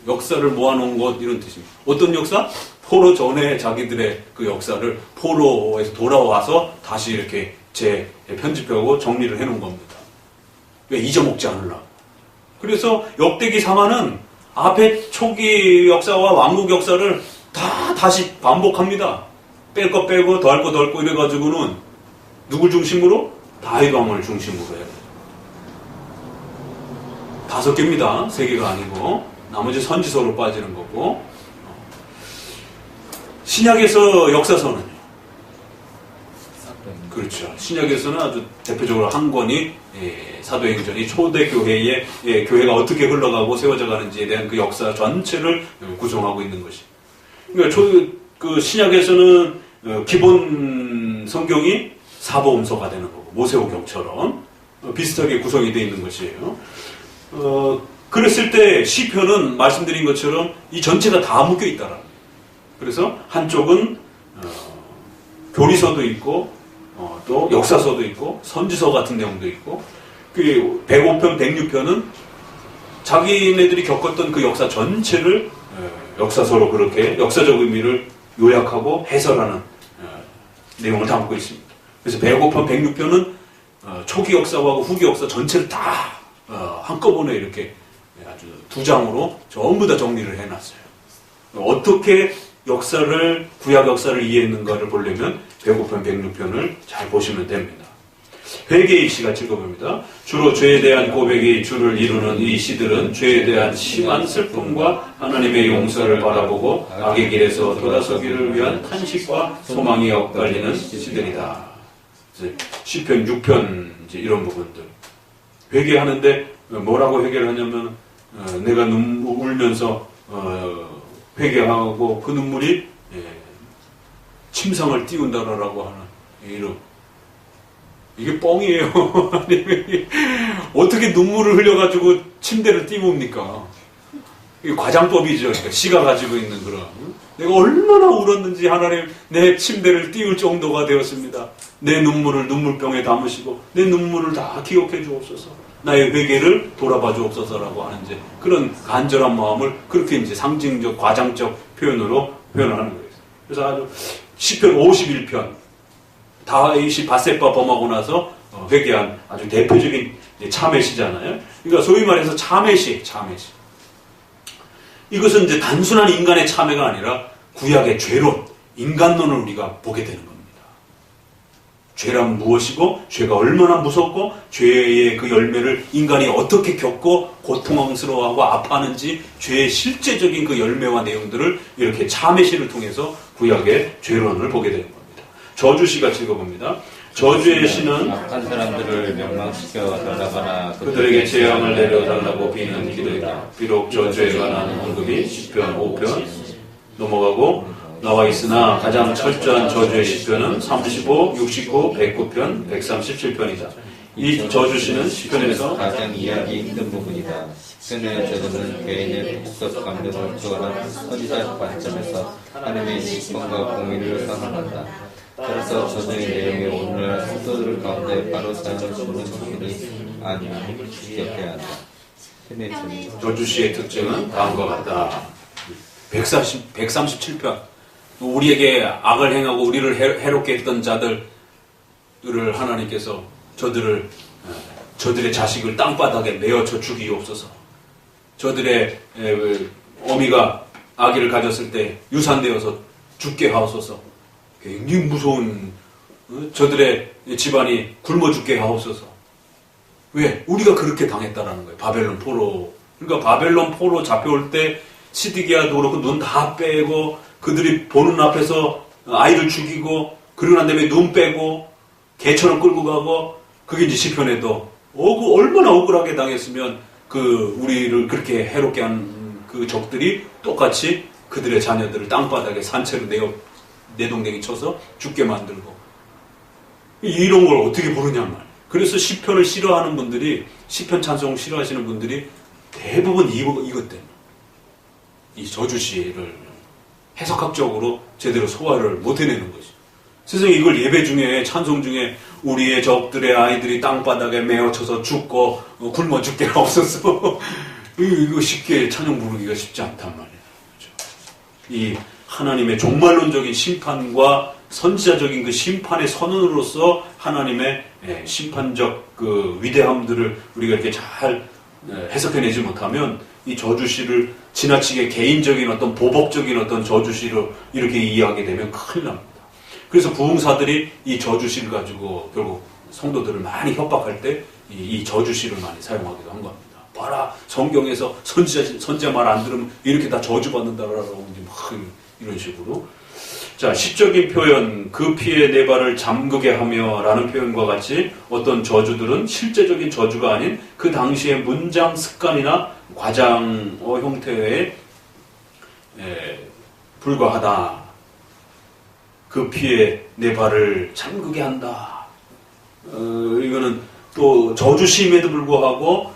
역사를 모아놓은 것 이런 뜻입니다. 어떤 역사? 포로 전에 자기들의 그 역사를 포로에서 돌아와서 다시 이렇게 편집하고 정리를 해놓은 겁니다. 왜 잊어먹지 않으려고. 그래서 역대기 상하는 앞에 초기 역사와 왕국 역사를 다시 반복합니다. 뺄 거 빼고 더할 거 덜고 이래가지고는 누굴 중심으로? 다윗 왕을 중심으로 해요. 5개입니다. 3개가 아니고 나머지 선지서로 빠지는 거고. 신약에서 역사서는요. 그렇죠. 신약에서는 아주 대표적으로 한 권이 사도행전이 초대 교회의 교회가 어떻게 흘러가고 세워져 가는지에 대한 그 역사 전체를 구성하고 있는 것이. 그러니까 그 신약에서는 기본 성경이 사복음서가 되는 거고 모세오경처럼 비슷하게 구성이 되어 있는 것이에요. 그랬을 때 시편은 말씀드린 것처럼 이 전체가 다 묶여 있다라는 거예요. 그래서 한쪽은 교리서도 있고 또 역사서도 있고 선지서 같은 내용도 있고 그 105편, 106편은 자기네들이 겪었던 그 역사 전체를 역사서로 그렇게 역사적 의미를 요약하고 해설하는 내용을 담고 있습니다. 그래서 105편, 106편은 초기 역사와 후기 역사 전체를 다 한꺼번에 이렇게 아주 2장으로 전부 다 정리를 해놨어요. 어떻게 역사를 구약 역사를 이해했는가를 보려면 105편, 106편을 잘 보시면 됩니다. 회개의 시가 읽어봅니다. 주로 죄에 대한 고백이 주를 이루는 이 시들은 죄에 대한 심한 슬픔과 하나님의 용서를 바라보고 악의 길에서 돌아서기를 위한 탄식과 소망이 엇갈리는 시들이다. 시편 6편 이런 부분들 회개하는데 뭐라고 회개를 하냐면 내가 울면서 회개하고 그 눈물이 침상을 띄운다라고 하는 이런 이게 뻥이에요. 아니, 어떻게 눈물을 흘려가지고 침대를 띄웁니까? 이게 과장법이죠. 그러니까 시가 가지고 있는 그런. 내가 얼마나 울었는지 하나님 내 침대를 띄울 정도가 되었습니다. 내 눈물을 눈물병에 담으시고 내 눈물을 다 기억해 주옵소서. 나의 회개를 돌아봐 주옵소서라고 하는 이제 그런 간절한 마음을 그렇게 이제 상징적, 과장적 표현으로 표현을 하는 거예요. 그래서 아주 시편 51편 다윗이 밧셋바 범하고 나서 회개한 아주 대표적인 참회시잖아요. 그러니까 소위 말해서 참회시. 이것은 이제 단순한 인간의 참회가 아니라 구약의 죄론, 인간론을 우리가 보게 되는 겁니다. 죄란 무엇이고, 죄가 얼마나 무섭고, 죄의 그 열매를 인간이 어떻게 겪고 고통스러워하고 아파하는지 죄의 실제적인 그 열매와 내용들을 이렇게 참회시를 통해서 구약의 죄론을 보게 되는 겁니다. 저주시 같이 읽어봅니다. 저주의 시는 악한 사람들을 멸망시켜 달라거나 그들에게 재앙을 내려달라고 비는 기도이다. 비록 저주에 관한 언급이 시편 5편 넘어가고 나와 있으나 가장 철저한 저주의 시편은 35, 69, 109편, 137편이다. 이 저주시는 시편에서 가장 이해하기 힘든 부분이다. 시편의 저주는 개인의 독서 감정을 초월한 선지자 관점에서 하나님의 직권과 공의를 선언한다. 따라서 저주의 내용이 오늘날 성도들 가운데 바로 사용할 수 있는 것들을 아님을 기억해야 한다. 저주시의 특징은 다음과 같다. 137편 우리에게 악을 행하고 우리를 해롭게 했던 자들을 하나님께서 저들의 자식을 땅바닥에 내어쳐 죽이옵소서. 저들의 어미가 아기를 가졌을 때 유산되어서 죽게 하옵소서. 굉장히 무서운 저들의 집안이 굶어 죽게 하옵소서. 왜? 우리가 그렇게 당했다라는 거예요. 바벨론 포로. 그러니까 바벨론 포로 잡혀올 때 시드기야도 그렇고 눈 다 빼고 그들이 보는 앞에서 아이를 죽이고 그러고 난 다음에 눈 빼고 개처럼 끌고 가고 그게 이제 시편에도 얼마나 억울하게 당했으면 그 우리를 그렇게 해롭게 한 그 적들이 똑같이 그들의 자녀들을 땅바닥에 산채로 내동댕이 쳐서 죽게 만들고 이런 걸 어떻게 부르냔 말이에요. 그래서 시편을 싫어하는 분들이 시편 찬송을 싫어하시는 분들이 대부분 이것 때문에 이 저주시를 해석학적으로 제대로 소화를 못 해내는 것이죠. 세상에 이걸 예배 중에 찬송 중에 우리의 적들의 아이들이 땅바닥에 메어쳐서 죽고 굶어 죽게 없어서 이거 쉽게 찬양 부르기가 쉽지 않단 말이에요. 그렇죠? 이 하나님의 종말론적인 심판과 선지자적인 그 심판의 선언으로서 하나님의 심판적 그 위대함들을 우리가 이렇게 잘 해석해내지 못하면 이 저주시를 지나치게 개인적인 어떤 보복적인 어떤 저주시로 이렇게 이해하게 되면 큰일 납니다. 그래서 부흥사들이 이 저주시를 가지고 결국 성도들을 많이 협박할 때 이 저주시를 많이 사용하기도 한 겁니다. 봐라, 성경에서 선지자 말 안 들으면 이렇게 다 저주받는다라고 막 이런 식으로. 자, 시적인 표현, 그 피에 내 발을 잠그게 하며 라는 표현과 같이 어떤 저주들은 실제적인 저주가 아닌 그 당시의 문장 습관이나 과장 형태에 불과하다. 그 피에 내 발을 잠그게 한다. 이거는 또 저주심에도 불구하고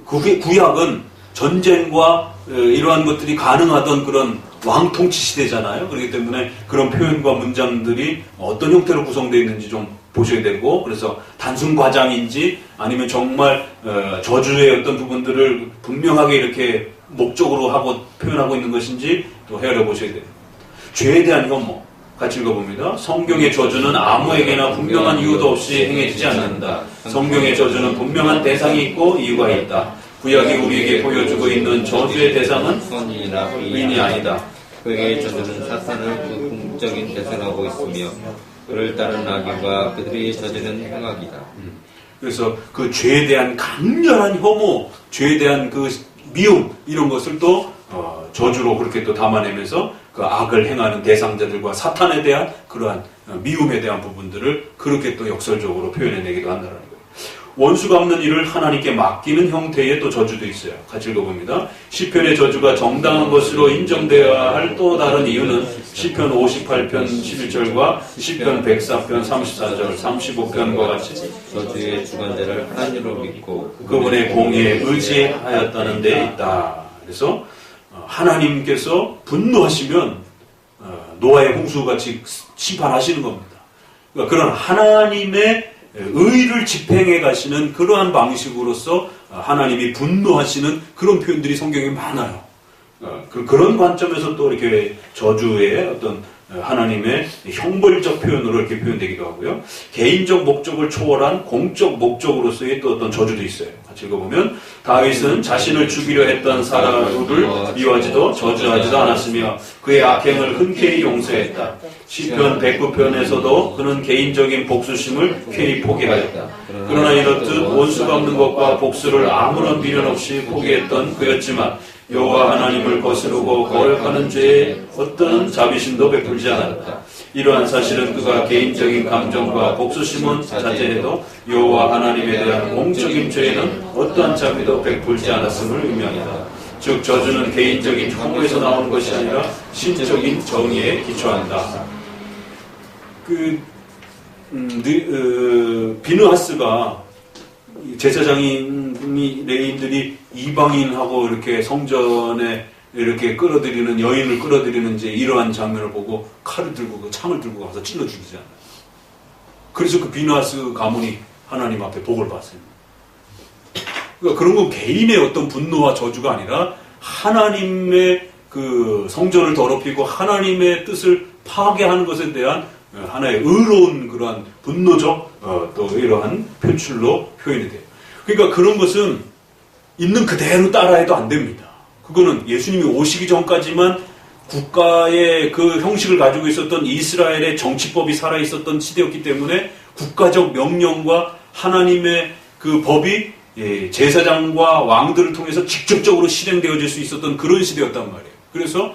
구약은 전쟁과 이러한 것들이 가능하던 그런 왕통치 시대잖아요. 그렇기 때문에 그런 표현과 문장들이 어떤 형태로 구성되어 있는지 좀 보셔야 되고, 그래서 단순 과장인지 아니면 정말 저주의 어떤 부분들을 분명하게 이렇게 목적으로 하고 표현하고 있는 것인지 또 헤아려 보셔야 돼요. 죄에 대한 혐오 같이 읽어봅니다. 성경의 저주는 아무에게나 분명한 이유도 없이 행해지지 않는다. 성경의 저주는 분명한 대상이 있고 이유가 있다. 구약이 우리에게 보여주고 있는 저주의 대상은 선인이나 의인이 아니다. 그에게 저주는 사탄을 그 궁극적인 대상하고 있으며 그를 따른 악인과 그들이 저지른 행악이다. 그래서 그 죄에 대한 강렬한 혐오, 죄에 대한 그 미움 이런 것을 또 저주로 그렇게 또 담아내면서 그 악을 행하는 대상자들과 사탄에 대한 그러한 미움에 대한 부분들을 그렇게 또 역설적으로 표현해내기도 한다는 거예요. 원수 갚는 일을 하나님께 맡기는 형태의 또 저주도 있어요. 같이 읽어봅니다. 시편의 저주가 정당한 것으로 인정되어야 할 또 다른 이유는 시편 58편 11절과 시편 104편 34절 35편과 같이 저주의 주관자를 하나님으로 믿고 그분의 공의에 의지하였다는 데 있다. 그래서 하나님께서 분노하시면 노아의 홍수같이 심판하시는 겁니다. 그러니까 그런 하나님의 의를 집행해 가시는 그러한 방식으로서 하나님이 분노하시는 그런 표현들이 성경에 많아요. 그런 관점에서 또 이렇게 저주의 어떤 하나님의 형벌적 표현으로 이렇게 표현되기도 하고요. 개인적 목적을 초월한 공적 목적으로서의 또 어떤 저주도 있어요. 같이 읽어보면 다윗은 자신을 죽이려 했던 사울을 미워하지도 저주하지도 않았으며 그의 악행을 흔쾌히 용서했다. 시편 109편에서도 그는 개인적인 복수심을 쾌히 포기하였다. 그러나 이렇듯 원수가 없는 것과 복수를 아무런 미련 없이 포기했던 그였지만 여호와 하나님을 거스르고 거역하는 죄에 어떤 자비심도 베풀지 않았다. 이러한 사실은 그가 개인적인 감정과 복수심은 자제해도 여호와 하나님에 대한 공적인 죄에는 어떠한 자비도 베풀지 않았음을 의미한다. 즉 저주는 개인적인 혐오에서 나오는 것이 아니라 신적인 정의에 기초한다. 비느하스가 제사장이 레인들이 이방인하고 이렇게 성전에 이렇게 끌어들이는 여인을 끌어들이는 이제 이러한 장면을 보고 칼을 들고 그 창을 들고 가서 찔러 죽이잖아요. 그래서 그 비느하스 가문이 하나님 앞에 복을 받습니다. 그러니까 그런 건 개인의 어떤 분노와 저주가 아니라 하나님의 그 성전을 더럽히고 하나님의 뜻을 파괴하는 것에 대한 하나의 의로운 그러한 분노적 또 이러한 표출로 표현이 돼요. 그러니까 그런 것은 있는 그대로 따라해도 안 됩니다. 그거는 예수님이 오시기 전까지만 국가의 그 형식을 가지고 있었던 이스라엘의 정치법이 살아있었던 시대였기 때문에 국가적 명령과 하나님의 그 법이 제사장과 왕들을 통해서 직접적으로 실행되어질 수 있었던 그런 시대였단 말이에요. 그래서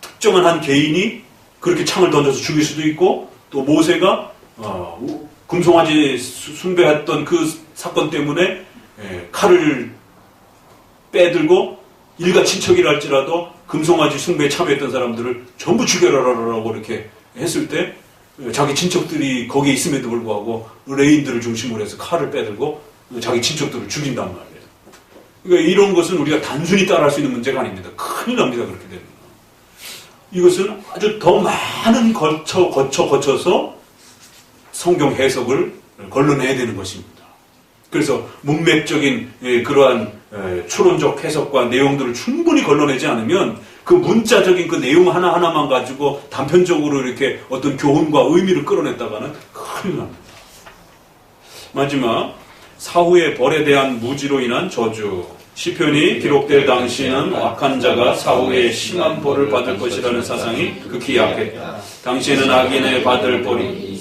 특정한 한 개인이 그렇게 창을 던져서 죽일 수도 있고 또 모세가 금송아지 숭배했던 그 사건 때문에 칼을 빼들고 일가 친척이라 할지라도 금송아지 숭배에 참여했던 사람들을 전부 죽여라라고 이렇게 했을 때 자기 친척들이 거기에 있음에도 불구하고 레인들을 중심으로 해서 칼을 빼들고 자기 친척들을 죽인단 말이에요. 그러니까 이런 것은 우리가 단순히 따라할 수 있는 문제가 아닙니다. 큰일 납니다. 그렇게 되면. 이것은 아주 더 많은 거쳐서 성경 해석을 걸러내야 되는 것입니다. 그래서 문맥적인 그러한 추론적 해석과 내용들을 충분히 걸러내지 않으면 그 문자적인 그 내용 하나하나만 가지고 단편적으로 이렇게 어떤 교훈과 의미를 끌어냈다가는 큰일 납니다. 마지막 사후의 벌에 대한 무지로 인한 저주. 시편이 기록될 당시에는 악한 자가 사후에 심한 벌을 받을 것이라는 사상이 극히 약했다. 당시에는 악인의 받을 벌이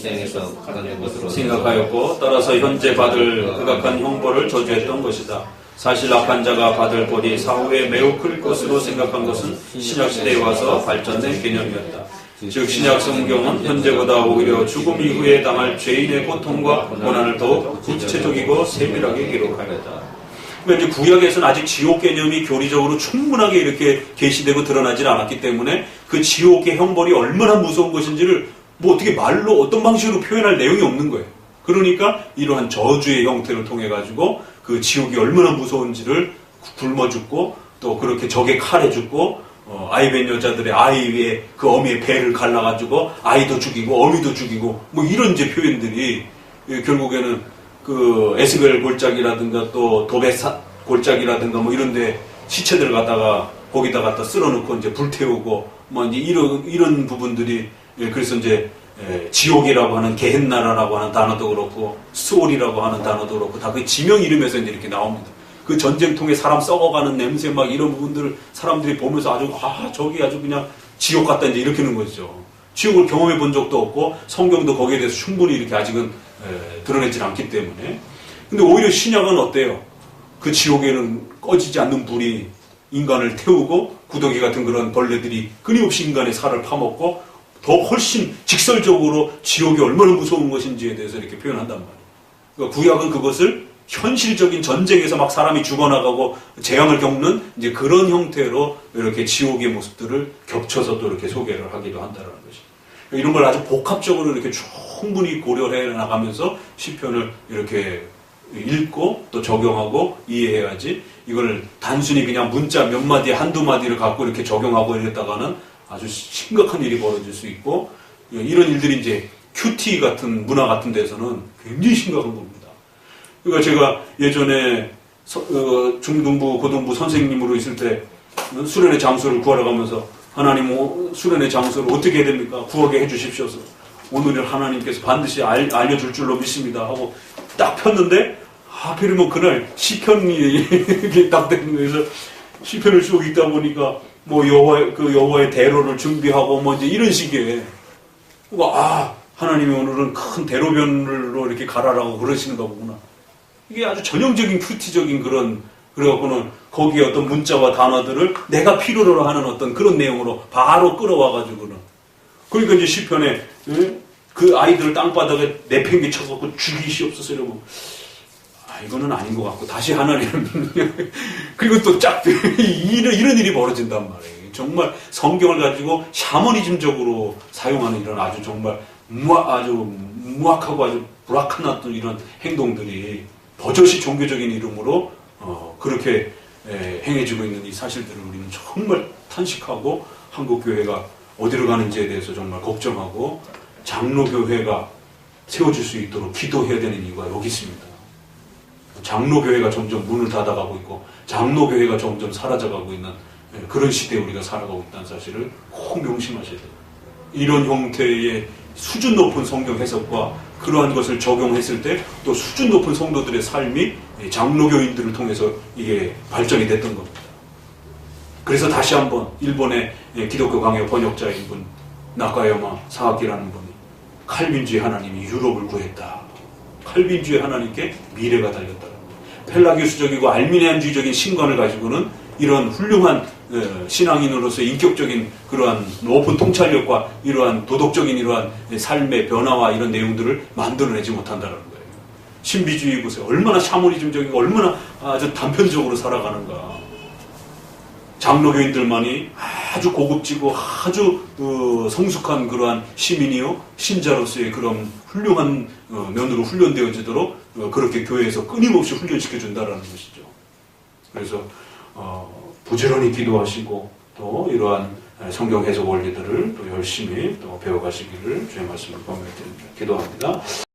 생각하였고 따라서 현재 받을 극악한 형벌을 저주했던 것이다. 사실 악한 자가 받을 벌이 사후에 매우 클 것으로 생각한 것은 신약시대에 와서 발전된 개념이었다. 즉 신약 성경은 현재보다 오히려 죽음 이후에 당할 죄인의 고통과 고난을 더욱 구체적이고 세밀하게 기록하였다. 그러니까 이제 구약에서는 아직 지옥 개념이 교리적으로 충분하게 이렇게 계시되고 드러나질 않았기 때문에 그 지옥의 형벌이 얼마나 무서운 것인지를 뭐 어떻게 말로 어떤 방식으로 표현할 내용이 없는 거예요. 그러니까 이러한 저주의 형태를 통해 가지고 그 지옥이 얼마나 무서운지를 굶어 죽고 또 그렇게 적의 칼에 죽고 아이 뵌 여자들의 아이의 그 어미의 배를 갈라가지고 아이도 죽이고 어미도 죽이고 뭐 이런 이제 표현들이 결국에는 그 에스겔 골짜기라든가 또 도벳 골짜기라든가 뭐 이런데 시체들 갖다가 거기다 갖다 쓸어놓고 이제 불태우고 뭐 이제 이런 부분들이 그래서 이제 지옥이라고 하는 게헨나라라고 하는 단어도 그렇고 스올이라고 하는 단어도 그렇고 다 그 지명 이름에서 이제 이렇게 나옵니다. 그 전쟁통에 사람 썩어가는 냄새 막 이런 부분들을 사람들이 보면서 저기 아주 그냥 지옥 같다 이제 이렇게 하는 거죠. 지옥을 경험해 본 적도 없고 성경도 거기에 대해서 충분히 이렇게 아직은 드러내질 않기 때문에. 근데 오히려 신약은 어때요? 그 지옥에는 꺼지지 않는 불이 인간을 태우고 구더기 같은 그런 벌레들이 끊임없이 인간의 살을 파먹고 더 훨씬 직설적으로 지옥이 얼마나 무서운 것인지에 대해서 이렇게 표현한단 말이에요. 그러니까 구약은 그것을 현실적인 전쟁에서 막 사람이 죽어나가고 재앙을 겪는 이제 그런 형태로 이렇게 지옥의 모습들을 겹쳐서 또 이렇게 소개를 하기도 한다는 것이. 이런 걸 아주 복합적으로 이렇게 충분히 고려해 나가면서 시편을 이렇게 읽고 또 적용하고 이해해야지, 이걸 단순히 그냥 문자 몇 마디 한두 마디를 갖고 이렇게 적용하고 이랬다가는 아주 심각한 일이 벌어질 수 있고, 이런 일들이 이제 큐티 같은 문화 같은 데서는 굉장히 심각한 겁니다. 그러니까 제가 예전에 중등부 고등부 선생님으로 있을 때 수련의 장소를 구하러 가면서 하나님 수련의 장소를 어떻게 해야 됩니까? 구하게 해주십시오. 오늘은 하나님께서 반드시 알려줄 줄로 믿습니다 하고 딱 폈는데, 하필이면 그날 시편이 딱 되는 거에서 시편을 쭉 읽다 보니까 뭐 여호와의 대로를 준비하고 뭐 이제 이런 식의, 하나님이 오늘은 큰 대로변으로 이렇게 가라라고 그러시는가 보구나. 이게 아주 전형적인 큐티적인 그래갖고는 거기에 어떤 문자와 단어들을 내가 필요로 하는 어떤 그런 내용으로 바로 끌어와가지고는. 그러니까 이제 시편에 그 아이들을 땅바닥에 내팽개쳐갖고 죽이시옵소서 이러고, 이거는 아닌 것 같고 다시 하나님 그리고 또 이런 일이 벌어진단 말이에요. 정말 성경을 가지고 샤머니즘적으로 사용하는 이런 아주 정말 아주 무악하고 아주 불악한 어떤 이런 행동들이 버젓이 종교적인 이름으로 그렇게 행해지고 있는 이 사실들을 우리는 정말 탄식하고 한국교회가 어디로 가는지에 대해서 정말 걱정하고 장로교회가 세워질 수 있도록 기도해야 되는 이유가 여기 있습니다. 장로교회가 점점 문을 닫아가고 있고 장로교회가 점점 사라져가고 있는 그런 시대에 우리가 살아가고 있다는 사실을 꼭 명심하셔야 돼요. 이런 형태의 수준 높은 성경 해석과 그러한 것을 적용했을 때 또 수준 높은 성도들의 삶이 장로교인들을 통해서 이게 발전이 됐던 겁니다. 그래서 다시 한번 일본의 기독교 강요 번역자인 분 나카야마 사학기라는 분이 칼빈주의 하나님이 유럽을 구했다. 칼빈주의 하나님께 미래가 달렸다. 펠라기우스적이고 알미니안주의적인 신관을 가지고는 이런 훌륭한 신앙인으로서의 인격적인 그러한 높은 통찰력과 이러한 도덕적인 이러한 삶의 변화와 이런 내용들을 만들어내지 못한다는 거예요. 신비주의 곳에 얼마나 샤머니즘적이고 얼마나 아주 단편적으로 살아가는가. 장로교인들만이 아주 고급지고 아주 성숙한 그러한 시민이요 신자로서의 그런 훌륭한 면으로 훈련되어지도록 그렇게 교회에서 끊임없이 훈련시켜준다라는 것이죠. 그래서 부지런히 기도하시고 또 이러한 성경 해석 원리들을 또 열심히 또 배워가시기를 주의 말씀을 권면드립니다. 기도합니다.